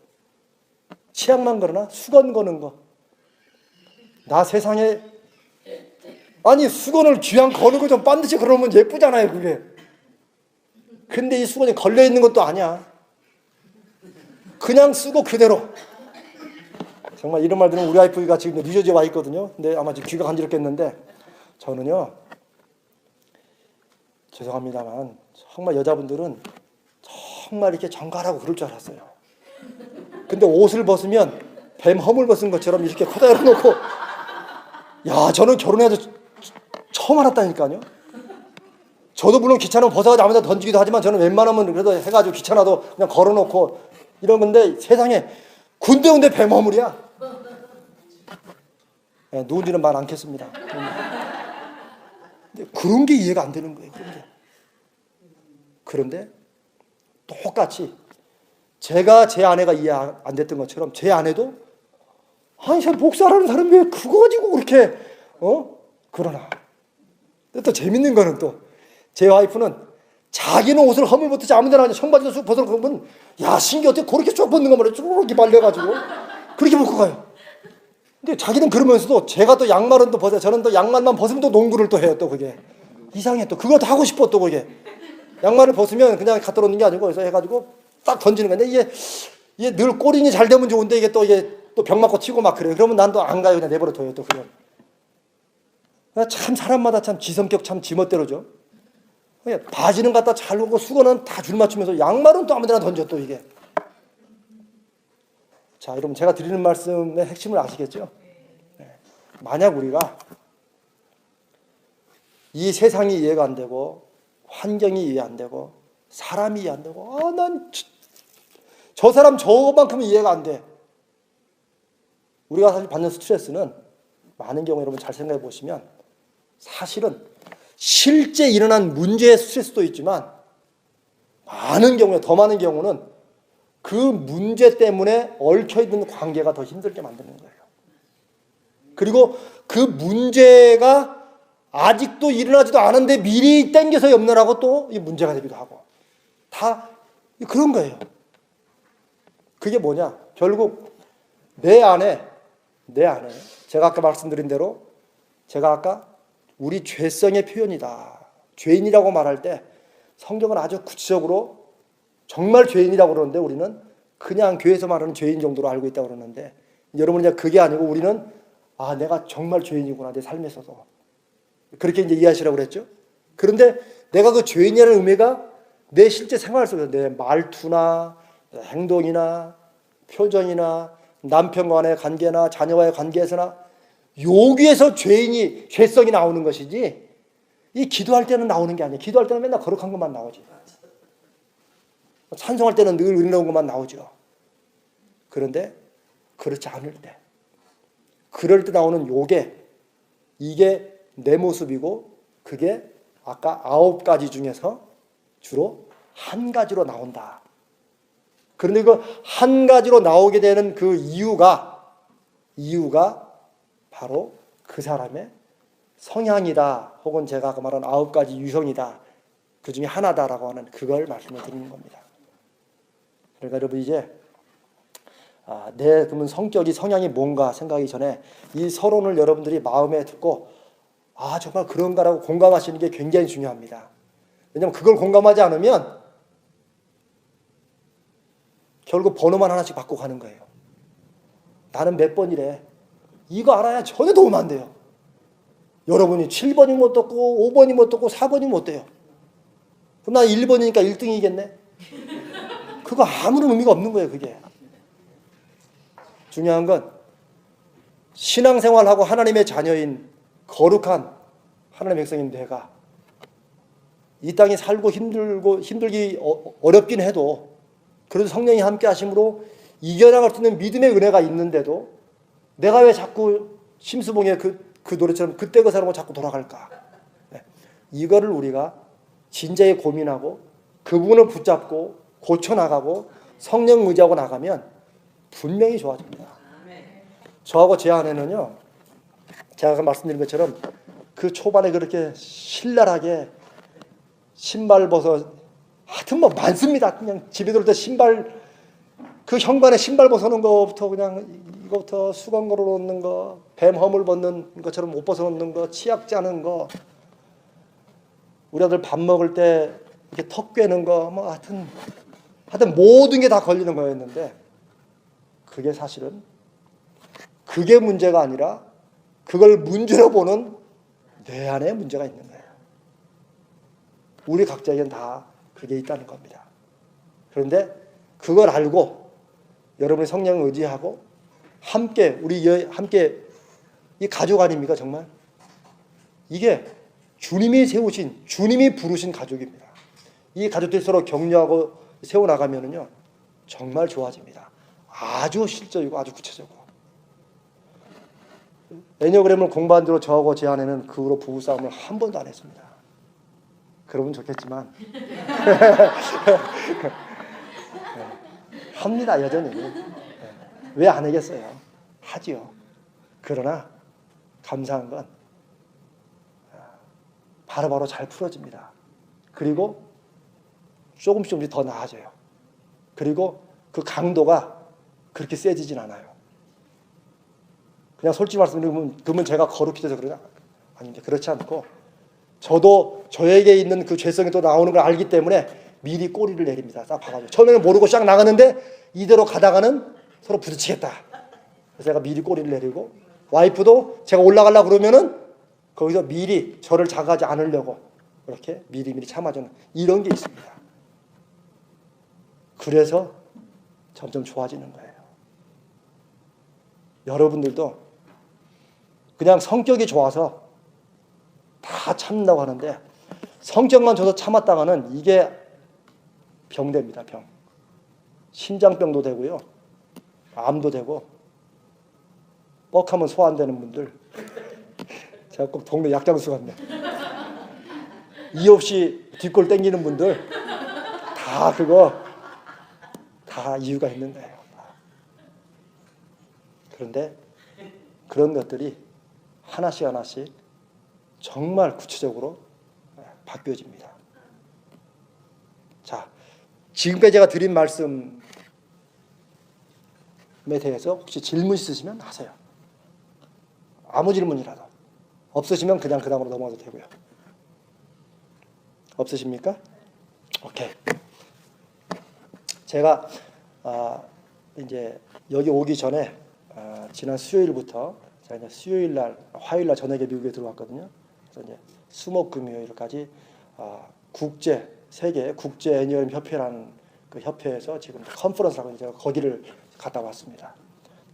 치약만 거나 수건 거는 거. 나 세상에 아니 수건을 귀한 거는 거 좀 반드시 걸어놓으면 예쁘잖아요 그게. 근데 이 수건이 걸려있는 것도 아니야. 그냥 쓰고 그대로. 정말 이런 말 들으면 우리 와이프가 지금 뉴저지에 와 있거든요. 근데 아마 지금 귀가 간지럽겠는데 저는요 죄송합니다만 정말 여자분들은 정말 이렇게 정갈하고 그럴 줄 알았어요. 근데 옷을 벗으면 뱀 허물 벗은 것처럼 이렇게 코다 열어놓고 저는 결혼해서 처음 알았다니까요. 저도 물론 귀찮으면 벗어가지고 아무데나 던지기도 하지만 저는 웬만하면 그래도 해가지고 귀찮아도 그냥 걸어놓고 이런 건데 세상에 군데군데 뱀 허물이야. 누군지는 말 않겠습니다. 근데 그런 게 이해가 안 되는 거예요. 그런데 똑같이 제가 제 아내가 이해 안 됐던 것처럼 제 아내도 저 목사라는 사람이 왜 그거 가지고 그렇게 그러나. 또 재밌는 거는 또 제 와이프는 자기는 옷을 허물 벗듯이 아무데나 청바지도 쑥 벗어놓으면 신기 어떻게 그렇게 쭉 벗는 거 말이야. 쭉 이렇게 말려가지고 그렇게 벗고 가요. 근데 자기는 그러면서도 제가 또 양말은 또 벗어요. 저는 또 양말만 벗으면 또 농구를 또 해요. 또 그게 이상해. 또 그것도 하고 싶어. 또 그게 양말을 벗으면 그냥 갖다 놓는 게 아니고 그래서 해가지고 딱 던지는 건데 이게 늘 꼬린이 잘 되면 좋은데 이게 또 병 맞고 튀고 막 그래요. 그러면 난 또 안 가요. 그냥 내버려 둬요. 또 그건 참 사람마다 참 지성격 참 지멋대로죠. 바지는 갖다 잘 놓고 수건은 다 줄 맞추면서 양말은 또 아무데나 던져 또 이게. 자, 여러분 제가 드리는 말씀의 핵심을 아시겠죠? 만약 우리가 이 세상이 이해가 안 되고 환경이 이해 안 되고 사람이 이해 안 되고 난 저 사람 저만큼은 이해가 안 돼. 우리가 사실 받는 스트레스는 많은 경우 여러분 잘 생각해 보시면 사실은 실제 일어난 문제의 스트레스도 있지만 많은 경우에 더 많은 경우는 그 문제 때문에 얽혀있는 관계가 더 힘들게 만드는 거예요. 그리고 그 문제가 아직도 일어나지도 않은데 미리 땡겨서 염려하고 또 이 문제가 되기도 하고 다 그런 거예요. 그게 뭐냐? 결국 내 안에 제가 아까 말씀드린 대로 제가 아까 우리 죄성의 표현이다. 죄인이라고 말할 때 성경은 아주 구체적으로 정말 죄인이라고 그러는데 우리는 그냥 교회에서 말하는 죄인 정도로 알고 있다고 그러는데 여러분은 이제 그게 아니고 우리는 내가 정말 죄인이구나 내 삶에서도 그렇게 이제 이해하시라고 그랬죠. 그런데 내가 그 죄인이라는 의미가 내 실제 생활 속에서 내 말투나 내 행동이나 표정이나 남편과의 관계나 자녀와의 관계에서나 여기에서 죄성이 나오는 것이지 이 기도할 때는 나오는 게 아니에요. 기도할 때는 맨날 거룩한 것만 나오지. 찬송할 때는 늘 은혜로운 것만 나오죠. 그런데 그렇지 않을 때 그럴 때 나오는 이게 내 모습이고 그게 아까 9가지 중에서 주로 한 가지로 나온다. 그런데 그 한 가지로 나오게 되는 그 이유가 바로 그 사람의 성향이다. 혹은 제가 아까 말한 9가지 유형이다. 그 중에 하나다라고 하는 그걸 말씀을 드리는 겁니다. 그러니까 여러분 이제 내 그러면 성향이 뭔가 생각하기 전에 이 서론을 여러분들이 마음에 듣고 정말 그런가라고 공감하시는 게 굉장히 중요합니다. 왜냐하면 그걸 공감하지 않으면 결국 번호만 하나씩 바꿔 가는 거예요. 나는 몇 번이래. 이거 알아야 전혀 도움 안 돼요. 여러분이 7번이 못 떴고 5번이 못 떴고 4번이 못 돼요. 그럼 난 1번이니까 1등이겠네. 그거 아무런 의미가 없는 거예요. 그게. 중요한 건 신앙생활하고 하나님의 자녀인 거룩한 하나님의 백성인 내가 이 땅에 살고 힘들기 어렵긴 해도 그래도 성령이 함께 하심으로 이겨나갈 수 있는 믿음의 은혜가 있는데도 내가 왜 자꾸 심수봉의 그 노래처럼 그때 그 사람으로 자꾸 돌아갈까? 이거를 우리가 진지하게 고민하고 그 부분을 붙잡고 고쳐나가고 성령 의지하고 나가면 분명히 좋아집니다. 저하고 제 아내는요, 제가 아까 말씀드린 것처럼 그 초반에 그렇게 신랄하게 신발 벗어 하여튼 뭐 많습니다. 그냥 집에 들어올 때 신발 그 현관에 신발 벗어놓은 거부터 그냥 이거부터 수건 걸어놓는 거, 뱀 허물 벗는 것처럼 옷 벗어놓는 거, 치약 짜는 거, 우리 아들 밥 먹을 때 이렇게 턱 꿰는 거, 뭐 하여튼 모든 게 다 걸리는 거였는데 그게 사실은 그게 문제가 아니라 그걸 문제로 보는 내 안에 문제가 있는 거예요. 우리 각자에겐 다 그게 있다는 겁니다. 그런데 그걸 알고 여러분의 성령을 의지하고 함께 함께 이 가족 아닙니까 정말? 이게 주님이 세우신 주님이 부르신 가족입니다. 이 가족들 서로 격려하고 세워나가면은요 정말 좋아집니다. 아주 실적이고 아주 구체적으로. 애니어그램을 공부한 뒤로 저하고 제 아내는 그 후로 부부싸움을 한 번도 안 했습니다. 그러면 좋겠지만 합니다 여전히. 왜 안 하겠어요? 하지요. 그러나 감사한 건 바로바로 잘 풀어집니다. 그리고 조금씩 더 나아져요. 그리고 그 강도가 그렇게 세지진 않아요. 그냥 솔직히 말씀드리면 그러면 제가 거룩히 돼서 그러냐? 아닌데 그렇지 않고 저도 저에게 있는 그 죄성이 또 나오는 걸 알기 때문에 미리 꼬리를 내립니다. 딱 봐가지고 처음에는 모르고 쫙 나가는데 이대로 가다가는 서로 부딪히겠다. 그래서 제가 미리 꼬리를 내리고 와이프도 제가 올라가려고 그러면은 거기서 미리 저를 자극하지 않으려고 그렇게 미리미리 참아주는 이런 게 있습니다. 그래서 점점 좋아지는 거예요. 여러분들도 그냥 성격이 좋아서 다 다 참는다고 하는데 성격만 줘서 참았다가는 이게 병됩니다. 병. 심장병도 되고요. 암도 되고 뻑하면 소화 안 되는 분들 제가 꼭 동네 약장수 같네. 이 없이 뒷골 땡기는 분들 다 그거 다 이유가 있는 거예요. 그런데 그런 것들이 하나씩 하나씩 정말 구체적으로 바뀌어집니다. 자, 지금까지 제가 드린 말씀에 대해서 혹시 질문 있으시면 하세요. 아무 질문이라도. 없으시면 그냥 그 다음으로 넘어가도 되고요. 없으십니까? 오케이. 제가 이제 여기 오기 전에 지난 수요일부터 제가 이제 수요일 날, 화요일 날 저녁에 미국에 들어왔거든요. 그래서 이제 수목금요일까지 세계 국제 애니어리움 협회라는 그 협회에서 지금 컨퍼런스라고 제가 거기를 갔다 왔습니다.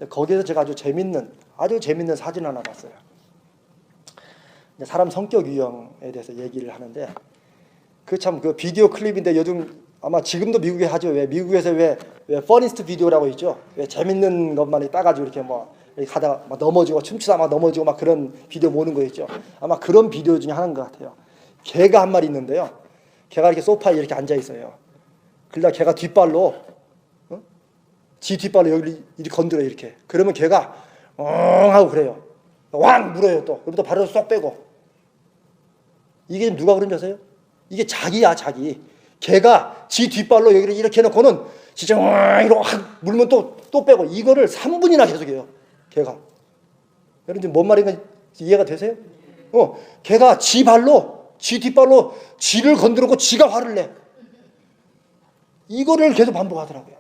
거기에서 제가 아주 재밌는 사진 하나 봤어요. 사람 성격 유형에 대해서 얘기를 하는데 그 비디오 클립인데 요즘 아마 지금도 미국에 하죠. 왜 미국에서 왜 퍼니스트 비디오라고 있죠. 왜 재밌는 것만 따가지고 이렇게 뭐 이렇게 가다가 막 넘어지고 춤추다 막 넘어지고 막 그런 비디오 모는 거 있죠. 아마 그런 비디오 중에 하나인 것 같아요. 개가 한 마리 있는데요. 개가 이렇게 소파에 이렇게 앉아 있어요. 그러다 개가 뒷발로 지 뒷발로 여기를 이렇게 건드려 이렇게. 그러면 개가 엉 하고 그래요. 왕 물어요 또. 그럼 또 발을 쏙 빼고. 이게 누가 그런지 아세요? 이게 자기야 자기. 개가 지 뒷발로 여기를 이렇게 해놓고는 진짜 이러고 물면 또 빼고 이거를 3분이나 계속해요. 개가. 여러분 뭔 말인가 이해가 되세요? 개가 지 뒷발로 지를 건드리고 지가 화를 내. 이거를 계속 반복하더라고요.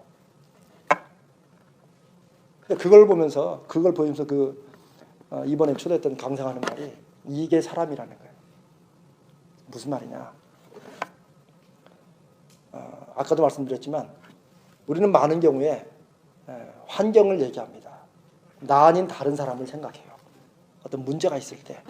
그걸 보면서 이번에 초대했던 강사가 하는 말이 이게 사람이라는 거예요. 무슨 말이냐? 아까도 말씀드렸지만 우리는 많은 경우에 환경을 얘기합니다. 나 아닌 다른 사람을 생각해요. 어떤 문제가 있을 때.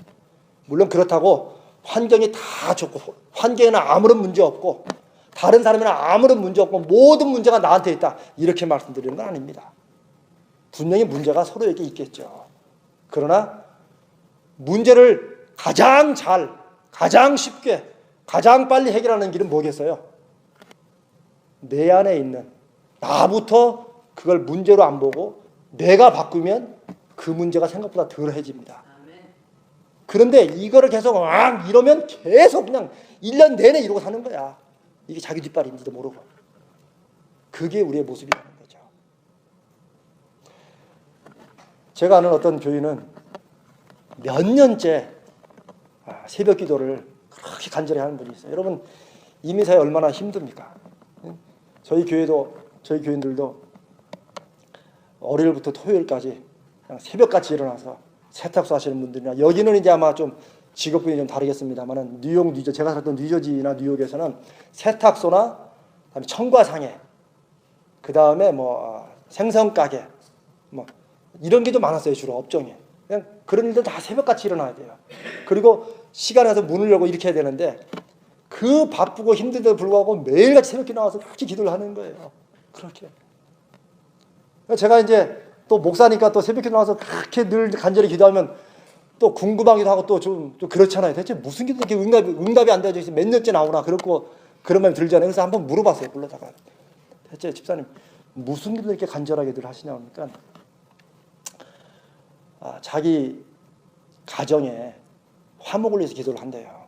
물론 그렇다고 환경이 다 좋고 환경에는 아무런 문제 없고 다른 사람에는 아무런 문제 없고 모든 문제가 나한테 있다. 이렇게 말씀드리는 건 아닙니다. 분명히 문제가 서로에게 있겠죠. 그러나 문제를 가장 쉽게, 가장 빨리 해결하는 길은 뭐겠어요? 내 안에 있는 나부터 그걸 문제로 안 보고 내가 바꾸면 그 문제가 생각보다 덜해집니다. 그런데 이거를 계속 이러면 계속 그냥 1년 내내 이러고 사는 거야. 이게 자기 뒷발인지도 모르고. 그게 우리의 모습이라는 거죠. 제가 아는 어떤 교인은 몇 년째 새벽 기도를 그렇게 간절히 하는 분이 있어요. 여러분 이민사회 얼마나 힘듭니까? 저희 교인들도 월요일부터 토요일까지 그냥 새벽같이 일어나서 세탁소 하시는 분들이나 여기는 이제 아마 좀 직업군이 좀 다르겠습니다만은 제가 살았던 뉴저지나 뉴욕에서는 세탁소나 그다음에 청과상해, 그다음에 생선 가게 이런 게 좀 많았어요. 주로 업종에. 그냥 그런 일들 다 새벽같이 일어나야 돼요. 그리고 시간에 와서 문을 열고 이렇게 해야 되는데 그 바쁘고 힘든데도 불구하고 매일같이 새벽에 나와서 그렇게 기도를 하는 거예요. 그렇게. 제가 이제 또 목사니까 또 새벽에 나와서 그렇게 늘 간절히 기도하면 또 궁금하기도 하고 또 좀 그렇잖아요. 대체 무슨 기도 이렇게 응답이 안 되죠? 몇 년째 나오나 그렇고 그런 마음이 들잖아요. 그래서 한번 물어봤어요. 불러다가 대체 집사님 무슨 기도 이렇게 간절하게 늘 하시냐고 하니까 자기 가정에 화목을 위해서 기도를 한대요.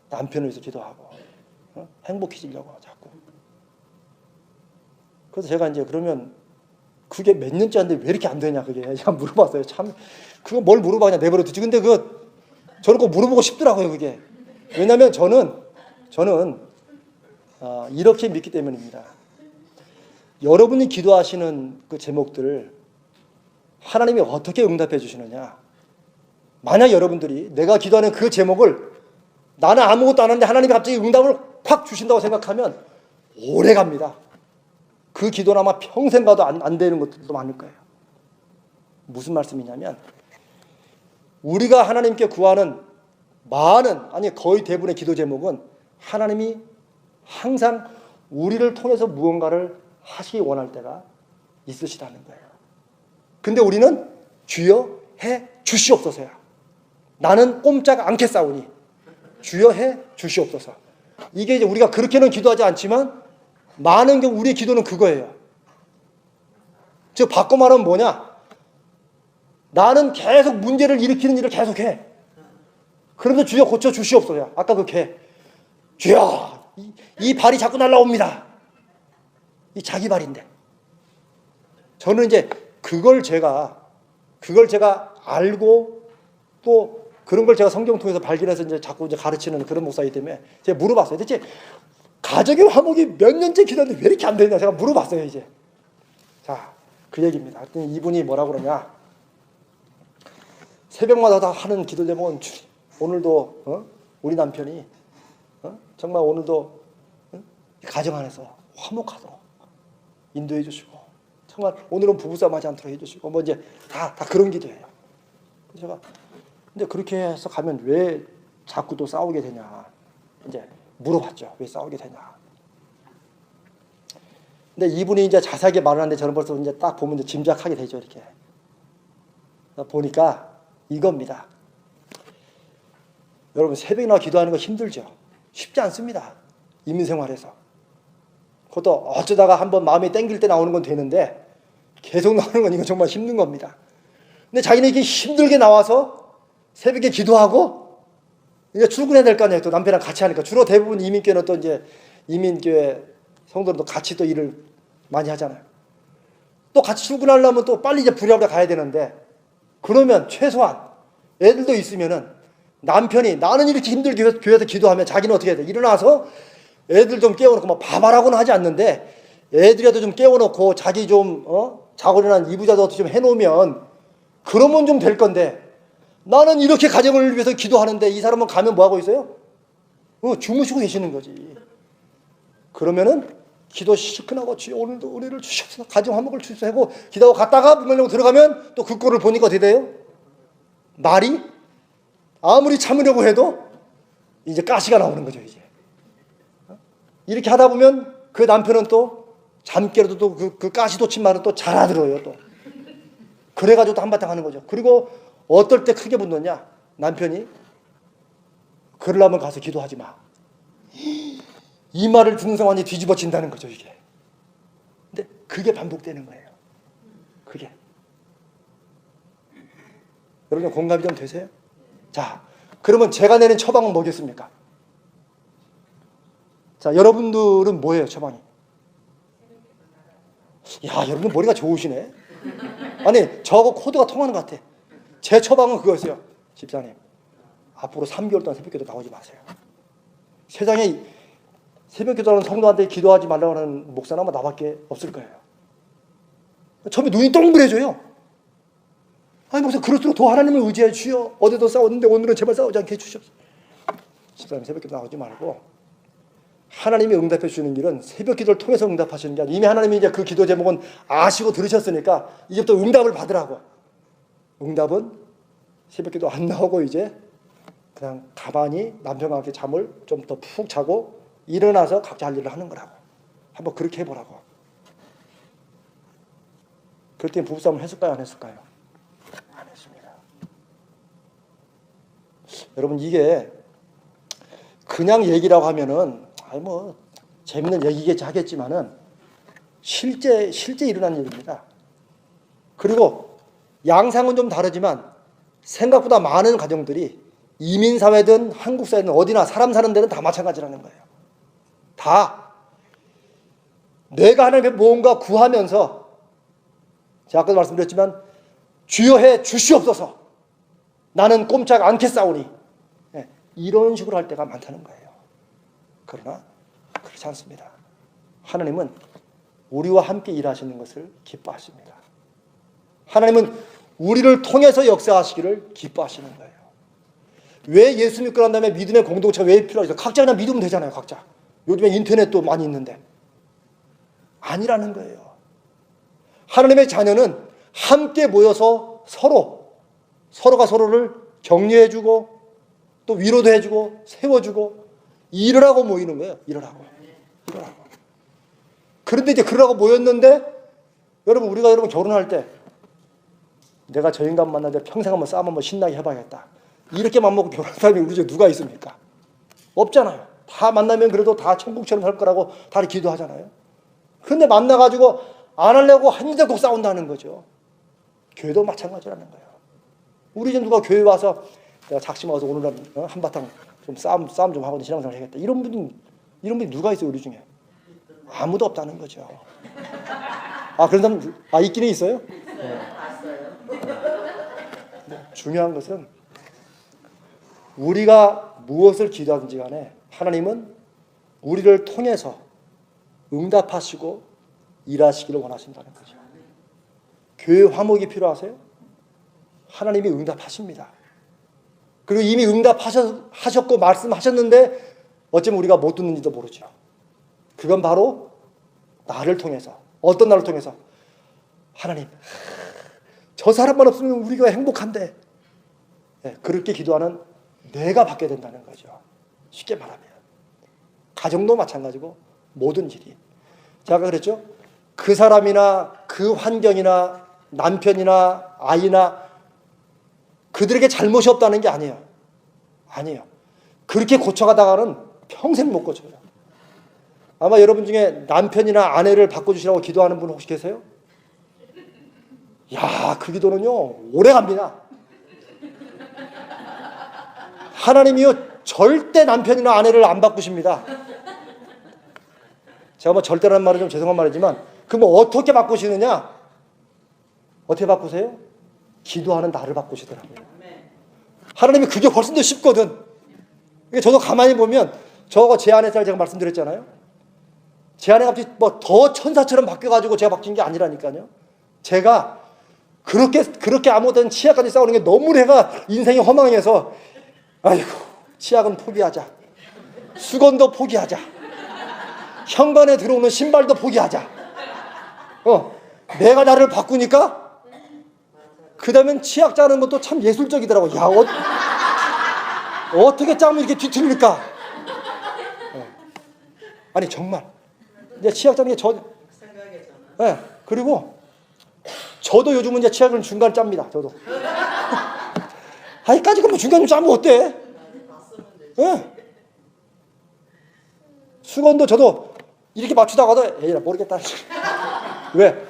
남편을 위해서 기도하고 행복해지려고 자꾸. 그래서 제가 이제 그러면 그게 몇 년째 하는데 왜 이렇게 안 되냐 그게 제가 물어봤어요. 참 그거 뭘 물어봐 그냥 내버려 두지. 근데 저는 꼭 물어보고 싶더라고요 그게. 왜냐하면 저는 이렇게 믿기 때문입니다. 여러분이 기도하시는 그 제목들을 하나님이 어떻게 응답해 주시느냐. 만약 여러분들이 내가 기도하는 그 제목을 나는 아무것도 안 하는데 하나님이 갑자기 응답을 확 주신다고 생각하면 오래 갑니다. 그 기도는 아마 평생 가도 안 되는 것들도 많을 거예요. 무슨 말씀이냐면 우리가 하나님께 구하는 아니 거의 대부분의 기도 제목은 하나님이 항상 우리를 통해서 무언가를 하시기 원할 때가 있으시다는 거예요. 근데 우리는 주여 해 주시옵소서야. 나는 꼼짝 않겠사오니 주여 해 주시옵소서. 이게 이제 우리가 그렇게는 기도하지 않지만 많은 경우 우리의 기도는 그거예요. 즉 바꿔 말하면 뭐냐? 나는 계속 문제를 일으키는 일을 계속해. 그러면서 주여 고쳐 주시옵소서. 아까 그 개. 주여 이 발이 자꾸 날라옵니다. 이 자기 발인데. 저는 이제 그걸 제가 알고 또 그런 걸 제가 성경 통해서 발견해서 이제 자꾸 이제 가르치는 그런 목사이기 때문에 제가 물어봤어요. 대체 가정의 화목이 몇 년째 기도하는데 왜 이렇게 안 되냐 제가 물어봤어요. 이제 자, 그 얘기입니다. 이분이 뭐라 그러냐? 새벽마다 다 하는 기도 제목은 오늘도 우리 남편이 정말 오늘도 가정 안에서 화목하도록 인도해 주시고 정말 오늘은 부부싸움 하지 않도록 해주시고 뭐 이제 다 그런 기도예요. 제가 근데 그렇게 해서 가면 왜 자꾸 또 싸우게 되냐 이제 물어봤죠. 왜 싸우게 되냐. 근데 이분이 이제 자세하게 말을 하는데 저는 벌써 이제 딱 보면 이제 짐작하게 되죠. 이렇게 보니까 이겁니다. 여러분 새벽에 나와 기도하는 거 힘들죠. 쉽지 않습니다. 이민생활에서. 그것도 어쩌다가 한번 마음이 땡길 때 나오는 건 되는데 계속 나오는 건 이건 정말 힘든 겁니다. 근데 자기는 이렇게 힘들게 나와서 새벽에 기도하고 이제 출근해야 될 거 아니에요. 또 남편이랑 같이 하니까. 주로 대부분 이민교회는 또 이제 이민교회 성도들도 같이 또 일을 많이 하잖아요. 또 같이 출근하려면 또 빨리 이제 부랴부랴 가야 되는데 그러면 최소한 애들도 있으면은 남편이 나는 이렇게 힘들게 교회에서 기도하면 자기는 어떻게 해야 돼? 일어나서 애들 좀 깨워놓고 뭐 밥하라고는 하지 않는데 애들이라도 좀 깨워놓고 자기 좀 자고 일어난 이부자도 어떻게 좀 해놓으면 그러면 좀 될 건데 나는 이렇게 가정을 위해서 기도하는데 이 사람은 가면 뭐하고 있어요? 주무시고 계시는 거지. 그러면은 기도 시큰하고 주여 오늘도 은혜를 주시옵소서 가정 화목을 주시옵소서 하고 기도하고 갔다가 문을 들어가면 또 그 꼴을 보니까 어떻게 돼요? 말이 아무리 참으려고 해도 이제 가시가 나오는 거죠. 이제 이렇게 하다 보면 그 남편은 또 잠깨라도 또 그 가시 돋친 말은 또 잘 알아들어요. 또 그래가지고 또 한바탕 하는 거죠. 그리고 어떨 때 크게 분노냐? 남편이 그러려면 가서 기도하지 마. 이 말을 듣는 상황이 뒤집어진다는 거죠. 이게. 근데 그게 반복되는 거예요. 그게. 여러분 공감이 좀 되세요? 자, 그러면 제가 내는 처방은 뭐겠습니까? 자, 여러분들은 뭐예요, 처방이? 야, 여러분 머리가 좋으시네. 아니, 저하고 코드가 통하는 것 같아. 제 처방은 그거였어요. 집사님, 앞으로 3개월 동안 새벽기도 나오지 마세요. 세상에 새벽기도하는 성도한테 기도하지 말라고 하는 목사는 아마 나밖에 없을 거예요. 처음에 눈이 동그래져요. 아니 목사 그럴수록 더 하나님을 의지해 주여. 어제도 싸웠는데 오늘은 제발 싸우지 않게 해주시옵소서. 집사님 새벽기도 나오지 말고 하나님이 응답해 주시는 길은 새벽기도를 통해서 응답하시는 게 아니라 이미 하나님이 이제 그 기도 제목은 아시고 들으셨으니까 이제부터 응답을 받으라고. 응답은 새벽기도 안 나오고 이제 그냥 가만히 남편과 함께 잠을 좀 더 푹 자고 일어나서 각자 할 일을 하는 거라고. 한번 그렇게 해보라고. 그럴 때 부부싸움을 했을까요? 안 했을까요? 안 했습니다. 여러분 이게 그냥 얘기라고 하면은 뭐 재밌는 얘기겠지 하겠지만은 실제 일어난 일입니다. 그리고 양상은 좀 다르지만 생각보다 많은 가정들이 이민사회든 한국사회든 어디나 사람 사는 데는 다 마찬가지라는 거예요. 다 내가 하나님의 무언가 구하면서 제가 아까도 말씀드렸지만 주여 해 주시옵소서 나는 꼼짝 않겠사오니 이런 식으로 할 때가 많다는 거예요. 그러나 그렇지 않습니다. 하나님은 우리와 함께 일하시는 것을 기뻐하십니다. 하나님은 우리를 통해서 역사하시기를 기뻐하시는 거예요. 왜 예수 믿고 난 다음에 믿음의 공동체가 왜 필요하죠? 각자 그냥 믿으면 되잖아요. 각자. 요즘에 인터넷도 많이 있는데 아니라는 거예요. 하나님의 자녀는 함께 모여서 서로가 서로를 격려해주고 또 위로도 해주고 세워주고 이러라고 모이는 거예요. 이러라고. 그런데 이제 그러라고 모였는데 여러분 우리가 여러분 결혼할 때 내가 저 인간 만날 때 평생 한번 싸움 한번 신나게 해봐야겠다. 이렇게 맘먹고 결혼한 사람이 우리 중에 누가 있습니까? 없잖아요. 다 만나면 그래도 다 천국처럼 살 거라고 다들 기도하잖아요. 그런데 만나가지고 안 하려고 한데 꼭 싸운다는 거죠. 교회도 마찬가지라는 거예요. 우리 중 누가 교회 와서 내가 작심하고서 오늘은 한바탕 좀 싸움 좀 하고 신앙생활 해야겠다. 이런 분이 누가 있어요 우리 중에? 아무도 없다는 거죠. 그런 사람 있기는 있어요? 네. 중요한 것은 우리가 무엇을 기도하든지 간에 하나님은 우리를 통해서 응답하시고 일하시기를 원하신다는 거죠. 교회 화목이 필요하세요? 하나님이 응답하십니다. 그리고 이미 응답하셨고 말씀하셨는데 어쩌면 우리가 못 듣는지도 모르죠. 그건 바로 나를 통해서, 어떤 나를 통해서 하나님 저 사람만 없으면 우리가 행복한데, 네, 그렇게 기도하는 내가 받게 된다는 거죠. 쉽게 말하면 가정도 마찬가지고 모든 일이. 제가 아까 그랬죠. 그 사람이나 그 환경이나 남편이나 아이나 그들에게 잘못이 없다는 게 아니에요. 그렇게 고쳐가다가는 평생 못 고쳐요. 아마 여러분 중에 남편이나 아내를 바꿔주시라고 기도하는 분 혹시 계세요? 야, 그 기도는요 오래 갑니다. 하나님이요 절대 남편이나 아내를 안 바꾸십니다. 제가 뭐 절대라는 말은 좀 죄송한 말이지만 그럼 어떻게 바꾸시느냐? 어떻게 바꾸세요? 기도하는 나를 바꾸시더라고요. 하나님이 그게 훨씬 더 쉽거든. 저도 가만히 보면 저거 제 아내 잘 제가 말씀드렸잖아요. 제 아내가 갑자기 뭐 더 천사처럼 바뀌어가지고 제가 바뀐 게 아니라니까요. 제가 그렇게 아무튼 치약까지 싸우는 게 너무 내가 인생이 허망해서 아이고 치약은 포기하자. 수건도 포기하자. 현관에 들어오는 신발도 포기하자. 내가 나를 바꾸니까 그 다음엔 치약 짜는 것도 참 예술적이더라고. 야, 어떻게 짜면 이렇게 뒤틀릴까? 아니 정말 이제 치약 짜는 게 네, 그리고 저도 요즘은 이제 치약을 중간에 짭니다. 저도. 아이까지 그러면 중간에 짜면 어때? 네. 수건도 저도 이렇게 맞추다가도 에이 모르겠다. 왜?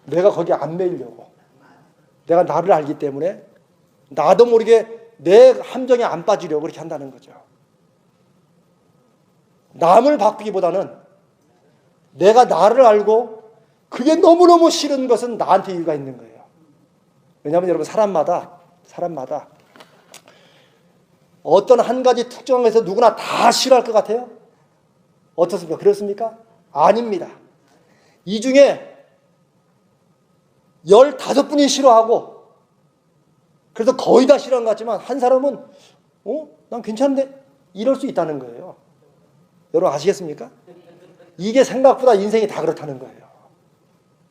내가 거기에 안 매이려고. 내가 나를 알기 때문에 나도 모르게 내 함정에 안 빠지려고 그렇게 한다는 거죠. 남을 바꾸기보다는 내가 나를 알고 그게 너무너무 싫은 것은 나한테 이유가 있는 거예요. 왜냐하면 여러분 사람마다 어떤 한 가지 특정한 것에서 누구나 다 싫어할 것 같아요? 어떻습니까? 그렇습니까? 아닙니다. 이 중에 15분이 싫어하고 그래서 거의 다 싫어한 것 같지만 한 사람은 난 괜찮은데 이럴 수 있다는 거예요. 여러분 아시겠습니까? 이게 생각보다 인생이 다 그렇다는 거예요.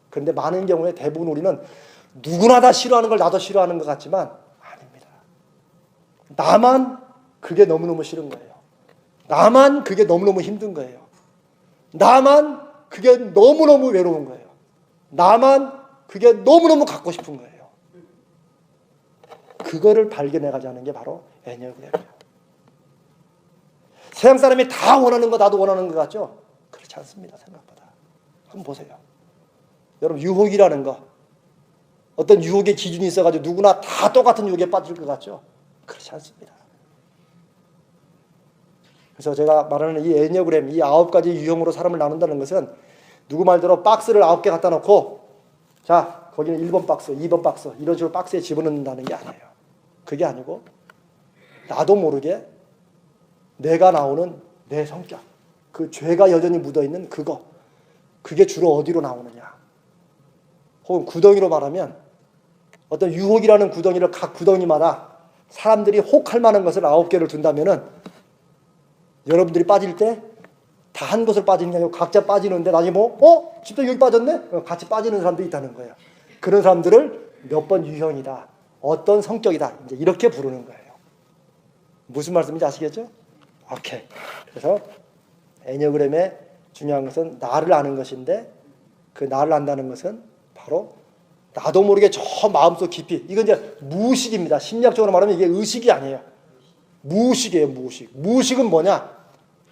그런데 많은 경우에 대부분 우리는 누구나 다 싫어하는 걸 나도 싫어하는 것 같지만 아닙니다. 나만 그게 너무너무 싫은 거예요. 나만 그게 너무너무 힘든 거예요. 나만 그게 너무너무 외로운 거예요. 나만 그게 너무너무 갖고 싶은 거예요. 그거를 발견해가자는 게 바로 애니어그램이에요. 세상 사람이 다 원하는 거 나도 원하는 것 같죠? 그렇지 않습니다. 생각보다. 한번 보세요. 여러분 유혹이라는 거 어떤 유혹의 기준이 있어가지고 누구나 다 똑같은 유혹에 빠질 것 같죠? 그렇지 않습니다. 그래서 제가 말하는 이 애니어그램, 이 9가지 유형으로 사람을 나눈다는 것은 누구 말대로 박스를 9개 갖다 놓고 자 거기는 1번 박스, 2번 박스 이런 식으로 박스에 집어넣는다는 게 아니에요. 그게 아니고 나도 모르게 내가 나오는 내 성격, 그 죄가 여전히 묻어있는 그게 주로 어디로 나오느냐. 혹은 구덩이로 말하면 어떤 유혹이라는 구덩이를 각 구덩이마다 사람들이 혹할 만한 것을 9개를 둔다면은 여러분들이 빠질 때 다 한 곳을 빠지는 게 아니고 각자 빠지는데 나중에 집도 여기 빠졌네? 같이 빠지는 사람도 있다는 거예요. 그런 사람들을 몇 번 유형이다. 어떤 성격이다. 이제 이렇게 부르는 거예요. 무슨 말씀인지 아시겠죠? 오케이. 그래서 애니어그램의 중요한 것은 나를 아는 것인데 그 나를 안다는 것은 바로 나도 모르게 저 마음속 깊이, 이건 이제 무의식입니다. 심리학적으로 말하면 이게 의식이 아니에요. 무의식이에요. 무의식. 무의식은 뭐냐?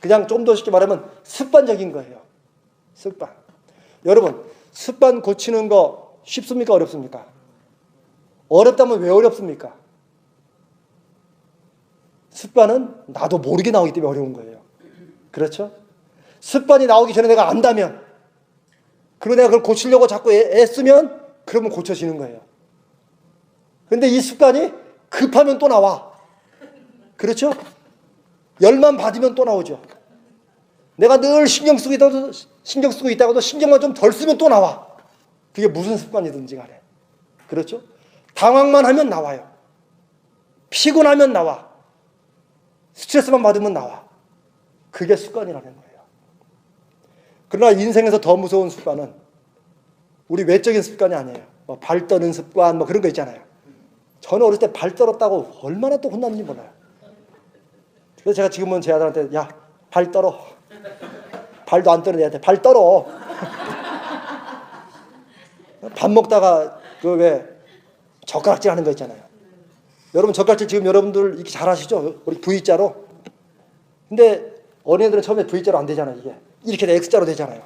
그냥 좀 더 쉽게 말하면 습관적인 거예요. 습관. 여러분, 습관 고치는 거 쉽습니까? 어렵습니까? 어렵다면 왜 어렵습니까? 습관은 나도 모르게 나오기 때문에 어려운 거예요. 그렇죠? 습관이 나오기 전에 내가 안다면, 그리고 내가 그걸 고치려고 자꾸 애쓰면 그러면 고쳐지는 거예요. 근데 이 습관이 급하면 또 나와. 그렇죠? 열만 받으면 또 나오죠. 내가 늘 신경 쓰고 있다가도 신경만 좀 덜 쓰면 또 나와. 그게 무슨 습관이든지 간에. 그렇죠? 당황만 하면 나와요. 피곤하면 나와. 스트레스만 받으면 나와. 그게 습관이라는 거예요. 그러나 인생에서 더 무서운 습관은 우리 외적인 습관이 아니에요. 뭐 발 떠는 습관 뭐 그런 거 있잖아요. 저는 어렸을 때 발 떨었다고 얼마나 또 혼났는지 몰라요. 그래서 제가 지금은 제 아들한테 야, 발 떨어. 발도 안 떠는 애한테 발 떨어. 밥 먹다가 그 왜 젓가락질 하는 거 있잖아요. 여러분 젓가락질 지금 여러분들 이렇게 잘 하시죠? 우리 V자로. 근데 어린애들은 처음에 V자로 안 되잖아요. 이게 이렇게 X자로 되잖아요.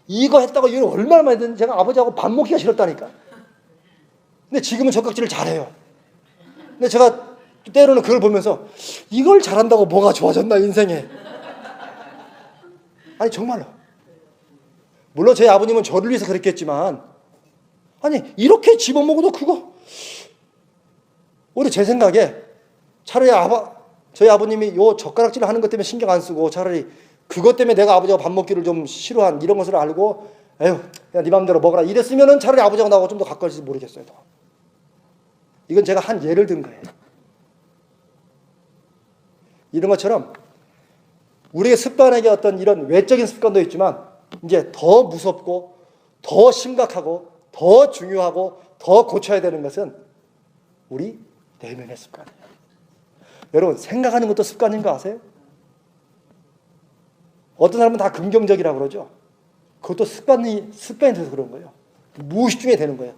이거 했다고 이걸 얼마나 많이 듣는지 제가 아버지하고 밥 먹기가 싫었다니까. 근데 지금은 젓가락질을 잘해요. 근데 제가 때로는 그걸 보면서 이걸 잘한다고 뭐가 좋아졌나 인생에. 아니 정말로. 물론 저희 아버님은 저를 위해서 그랬겠지만 아니 이렇게 집어먹어도 그거 오히려 제 생각에 차라리 저희 아버님이 요 젓가락질 하는 것 때문에 신경 안 쓰고 차라리 그것 때문에 내가 아버지하고 밥 먹기를 좀 싫어한 이런 것을 알고 에휴 그냥 네 맘대로 먹어라 이랬으면은 차라리 아버지하고 나하고 좀 더 가까워질지 모르겠어요. 더. 이건 제가 한 예를 든 거예요. 이런 것처럼 우리의 습관에게 어떤 이런 외적인 습관도 있지만 이제 더 무섭고 더 심각하고 더 중요하고 더 고쳐야 되는 것은 우리 내면의 습관이에요. 여러분 생각하는 것도 습관인 거 아세요? 어떤 사람은 다 긍정적이라고 그러죠. 그것도 습관이 돼서 그런 거예요. 무의식 중에 되는 거예요.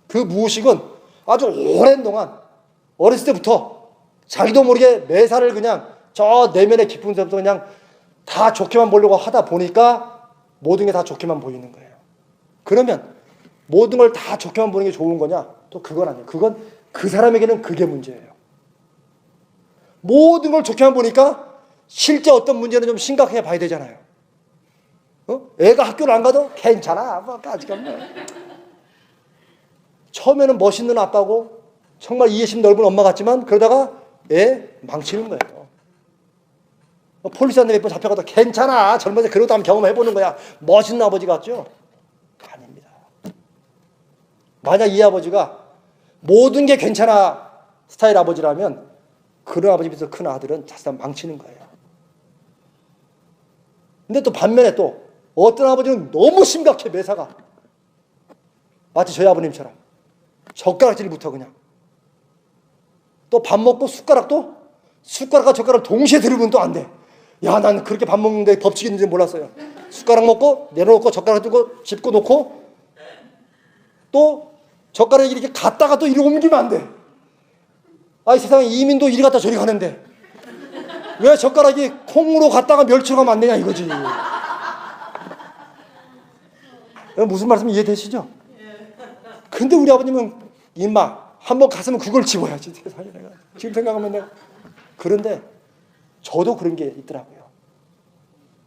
그 무의식은 아주 오랜 동안 어렸을 때부터 자기도 모르게 매사를 그냥 저 내면의 깊은 데부터 그냥 다 좋게만 보려고 하다 보니까 모든 게 다 좋게만 보이는 거예요. 그러면 모든 걸 다 좋게만 보는 게 좋은 거냐? 또 그건 아니에요. 그건 그 사람에게는 그게 문제예요. 모든 걸 좋게만 보니까 실제 어떤 문제는 좀 심각해 봐야 되잖아요. 애가 학교를 안 가도 괜찮아. 뭐 아직은 뭐. 처음에는 멋있는 아빠고 정말 이해심 넓은 엄마 같지만 그러다가 애 망치는 거예요. 폴리스한테 몇 번 잡혀가도 괜찮아. 젊어서 그러다 한번 경험해보는 거야. 멋있는 아버지 같죠? 아닙니다. 만약 이 아버지가 모든 게 괜찮아 스타일 아버지라면 그런 아버지 밑에서 큰 아들은 자칫 망치는 거예요. 근데 또 반면에 또 어떤 아버지는 너무 심각해 매사가. 마치 저희 아버님처럼 젓가락질부터 그냥. 또 밥 먹고 숟가락과 젓가락을 동시에 들으면 또 안 돼. 야, 난 그렇게 밥 먹는데 법칙이 있는지 몰랐어요. 숟가락 먹고 내려놓고 젓가락 들고 짚고 놓고 또 젓가락이 이렇게 갔다가 또 이리 옮기면 안 돼. 아이 세상에 이민도 이리 갔다 저리 가는데 왜 젓가락이 콩으로 갔다가 멸치로 가면 안 되냐 이거지. 무슨 말씀 이해되시죠? 근데 우리 아버님은 임마 한번 갔으면 그걸 집어야지. 세상에 내가 지금 생각하면 내가. 그런데 저도 그런 게 있더라고요.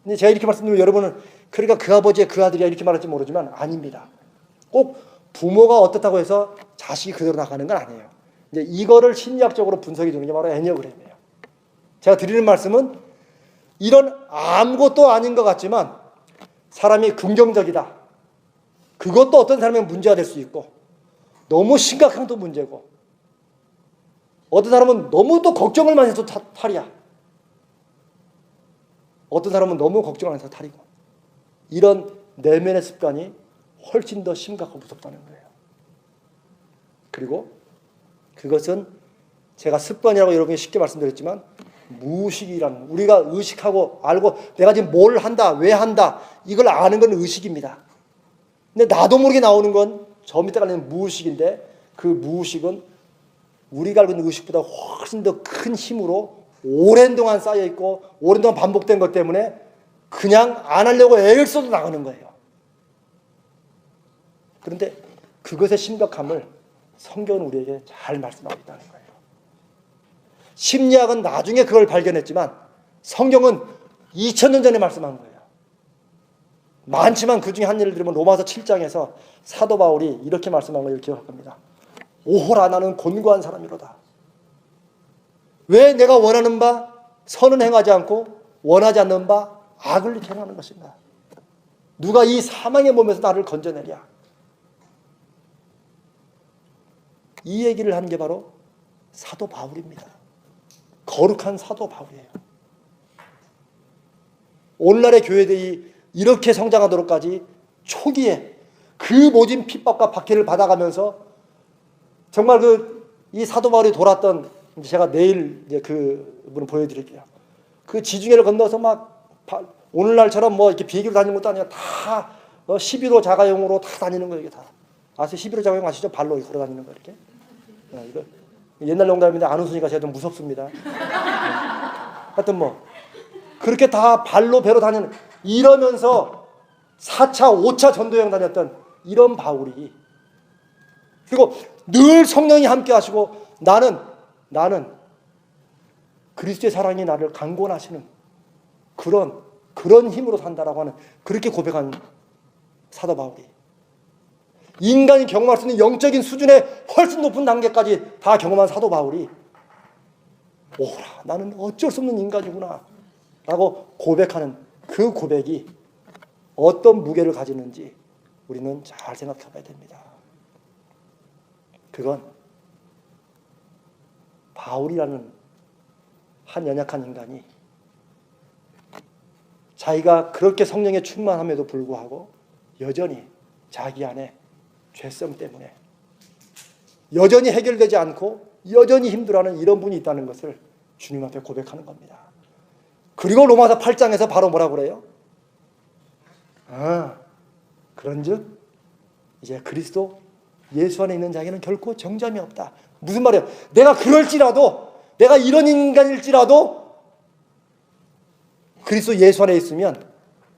근데 제가 이렇게 말씀드리면 여러분은 그러니까 그 아버지의 그 아들이야 이렇게 말할지 모르지만 아닙니다. 꼭 부모가 어떻다고 해서 자식이 그대로 나가는 건 아니에요. 이제 이거를 심리학적으로 분석해 주는 게 바로 애니어그램이에요. 제가 드리는 말씀은 이런 아무것도 아닌 것 같지만 사람이 긍정적이다. 그것도 어떤 사람의 문제가 될 수 있고 너무 심각한 또 문제고 어떤 사람은 너무 또 걱정을 많이 해서 탈이야. 어떤 사람은 너무 걱정을 안 해서 탈이고 이런 내면의 습관이 훨씬 더 심각하고 무섭다는 거예요. 그리고 그것은 제가 습관이라고 여러분이 쉽게 말씀드렸지만 무의식이라는, 우리가 의식하고 알고 내가 지금 뭘 한다, 왜 한다, 이걸 아는 건 의식입니다. 근데 나도 모르게 나오는 건 저 밑에 깔리는 무의식인데, 그 무의식은 우리가 알고 있는 의식보다 훨씬 더 큰 힘으로 오랜 동안 쌓여있고 오랜 동안 반복된 것 때문에 그냥 안 하려고 애를 써도 나가는 거예요. 그런데 그것의 심각함을 성경은 우리에게 잘 말씀하고 있다는 거예요. 심리학은 나중에 그걸 발견했지만 성경은 2000년 전에 말씀한 거예요. 많지만 그 중에 한 예를 들면 로마서 7장에서 사도 바울이 이렇게 말씀한 걸 기억할 겁니다. 오호라, 나는 곤고한 사람이로다. 왜 내가 원하는 바 선은 행하지 않고 원하지 않는 바 악을 행하는 것인가? 누가 이 사망의 몸에서 나를 건져내랴? 이 얘기를 한 게 바로 사도 바울입니다. 거룩한 사도 바울이에요. 오늘날의 교회들이 이렇게 성장하도록까지 초기에 그 모진 핍박과 박해를 받아가면서 정말 이 사도 바울이 돌았던, 제가 내일 이제 그 분을 보여드릴게요. 그 지중해를 건너서 막 오늘날처럼 뭐 이렇게 비행기로 다니는 것도 아니라 다 11호 자가용으로 다 다니는 거예요. 이게 다. 아세요? 11호 자가용 아시죠? 발로 걸어 다니는 거 이렇게. 이거 옛날 농담인데 안 웃으니까 제가 좀 무섭습니다. 하여튼 뭐 그렇게 다 발로 배로 다니는, 이러면서 4차 5차 전도여행 다녔던 이런 바울이, 그리고 늘 성령이 함께 하시고 나는 그리스도의 사랑이 나를 강권하시는 그런 힘으로 산다라고 하는, 그렇게 고백한 사도 바울이, 인간이 경험할 수 있는 영적인 수준의 훨씬 높은 단계까지 다 경험한 사도 바울이 오라, 나는 어쩔 수 없는 인간이구나 라고 고백하는 그 고백이 어떤 무게를 가지는지 우리는 잘 생각해 봐야 됩니다. 그건 바울이라는 한 연약한 인간이 자기가 그렇게 성령에 충만함에도 불구하고 여전히 자기 안에 죄성 때문에 여전히 해결되지 않고 여전히 힘들어하는 이런 분이 있다는 것을 주님 앞에 고백하는 겁니다. 그리고 로마서 8장에서 바로 뭐라고 그래요? 그런즉 이제 그리스도 예수 안에 있는 자에게는 결코 정죄함이 없다. 무슨 말이에요? 내가 그럴지라도, 내가 이런 인간일지라도 그리스도 예수 안에 있으면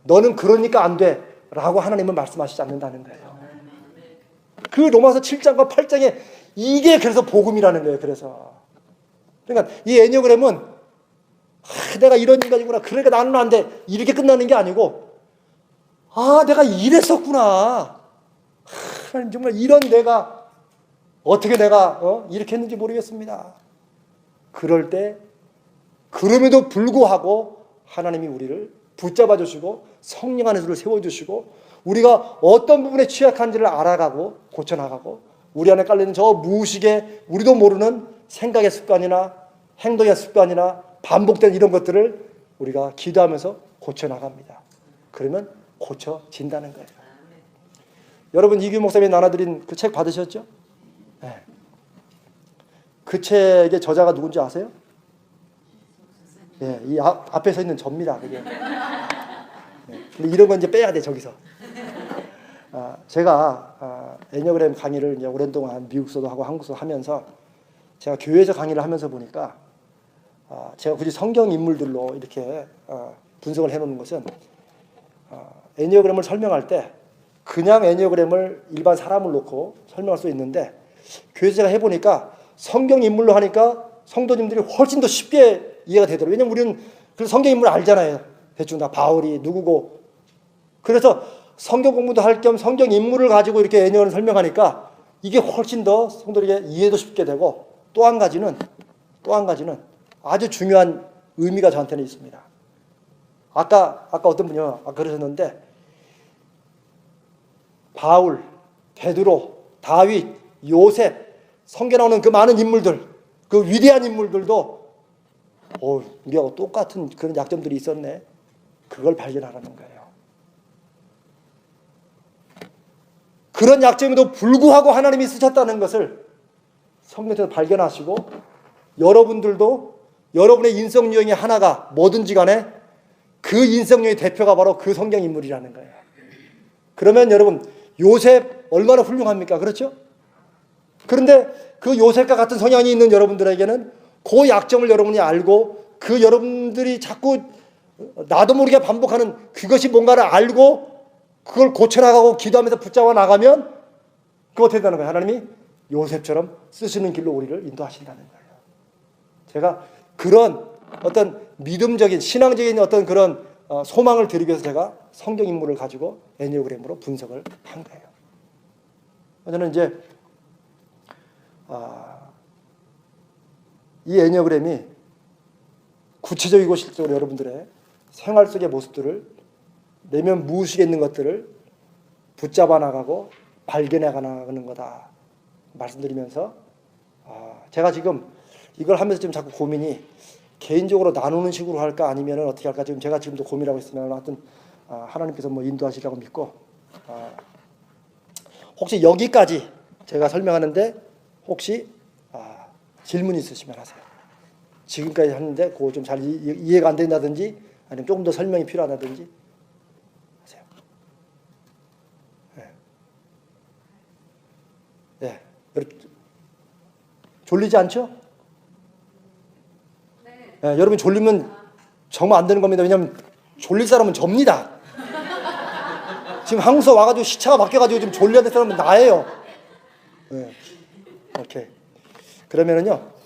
너는 그러니까 안 돼 라고 하나님은 말씀하시지 않는다는 거예요. 그 로마서 7장과 8장에 이게 그래서 복음이라는 거예요. 그러니까 이 애니어그램은 내가 이런 인간이구나, 그러니까 나는 안 돼, 이렇게 끝나는 게 아니고, 내가 이랬었구나, 정말 이런 내가 어떻게 내가 이렇게 했는지 모르겠습니다. 그럴 때 그럼에도 불구하고 하나님이 우리를 붙잡아 주시고 성령 안에서 세워주시고 우리가 어떤 부분에 취약한지를 알아가고 고쳐나가고 우리 안에 깔리는 저 무의식의 우리도 모르는 생각의 습관이나 행동의 습관이나 반복된 이런 것들을 우리가 기도하면서 고쳐나갑니다. 그러면 고쳐진다는 거예요. 여러분 이규 목사님이 나눠드린 그 책 받으셨죠? 네. 그 책의 저자가 누군지 아세요? 네, 이 앞에 서 있는 접니다. 그게. 네. 근데 이런 건 이제 빼야 돼, 저기서. 제가 애니어그램 강의를 이제 오랜 동안 미국서도 하고 한국서도 하면서 제가 교회에서 강의를 하면서 보니까 제가 굳이 성경 인물들로 이렇게 분석을 해놓는 것은 애니어그램을 설명할 때 그냥 애니어그램을 일반 사람을 놓고 설명할 수 있는데 교회에서 제가 해보니까 성경 인물로 하니까 성도님들이 훨씬 더 쉽게 이해가 되더라고요. 왜냐면 우리는 그 성경 인물 알잖아요. 대충 다 바울이 누구고. 그래서 성경 공부도 할 겸 성경 인물을 가지고 이렇게 애니어그램을 설명하니까 이게 훨씬 더 성도들에게 이해도 쉽게 되고 또 한 가지는 아주 중요한 의미가 저한테는 있습니다. 아까 어떤 분이요, 그러셨는데 바울, 베드로, 다윗, 요셉, 성경에 나오는 그 많은 인물들, 그 위대한 인물들도 우리하고 똑같은 그런 약점들이 있었네. 그걸 발견하라는 거예요. 그런 약점에도 불구하고 하나님이 쓰셨다는 것을 성경에서 발견하시고 여러분들도 여러분의 인성 유형의 하나가 뭐든지 간에 그 인성 유형의 대표가 바로 그 성경 인물이라는 거예요. 그러면 여러분 요셉 얼마나 훌륭합니까? 그렇죠? 그런데 그 요셉과 같은 성향이 있는 여러분들에게는 그 약점을 여러분이 알고 그 여러분들이 자꾸 나도 모르게 반복하는 그것이 뭔가를 알고 그걸 고쳐나가고 기도하면서 붙잡아 나가면 그거 어떻게 되는 거예요? 하나님이 요셉처럼 쓰시는 길로 우리를 인도하신다는 거예요. 제가 그런 어떤 믿음적인 신앙적인 어떤 그런 소망을 드리기 위해서 제가 성경 인물을 가지고 애니어그램으로 분석을 한 거예요. 저는 이제 이 애니어그램이 구체적이고 실질적으로 여러분들의 생활 속의 모습들을 내면 무의식에 있는 것들을 붙잡아 나가고 발견해 나가는 거다 말씀드리면서 제가 지금 이걸 하면서 좀 자꾸 고민이 개인적으로 나누는 식으로 할까 아니면 어떻게 할까 지금 제가 지금도 고민하고 있으면 하여튼 하나님께서 뭐 인도하시라고 믿고 혹시 여기까지 제가 설명하는데 혹시 질문 있으시면 하세요. 지금까지 하는데 그거 좀 잘 이해가 안 된다든지 아니면 조금 더 설명이 필요하다든지 하세요. 네. 졸리지 않죠? 네, 여러분 졸리면 정말 안 되는 겁니다. 왜냐하면 졸릴 사람은 접니다. 지금 한국서 와가지고 시차가 바뀌어가지고 지금 졸려야 될 사람은 나예요. 네. 오케이. 그러면은요.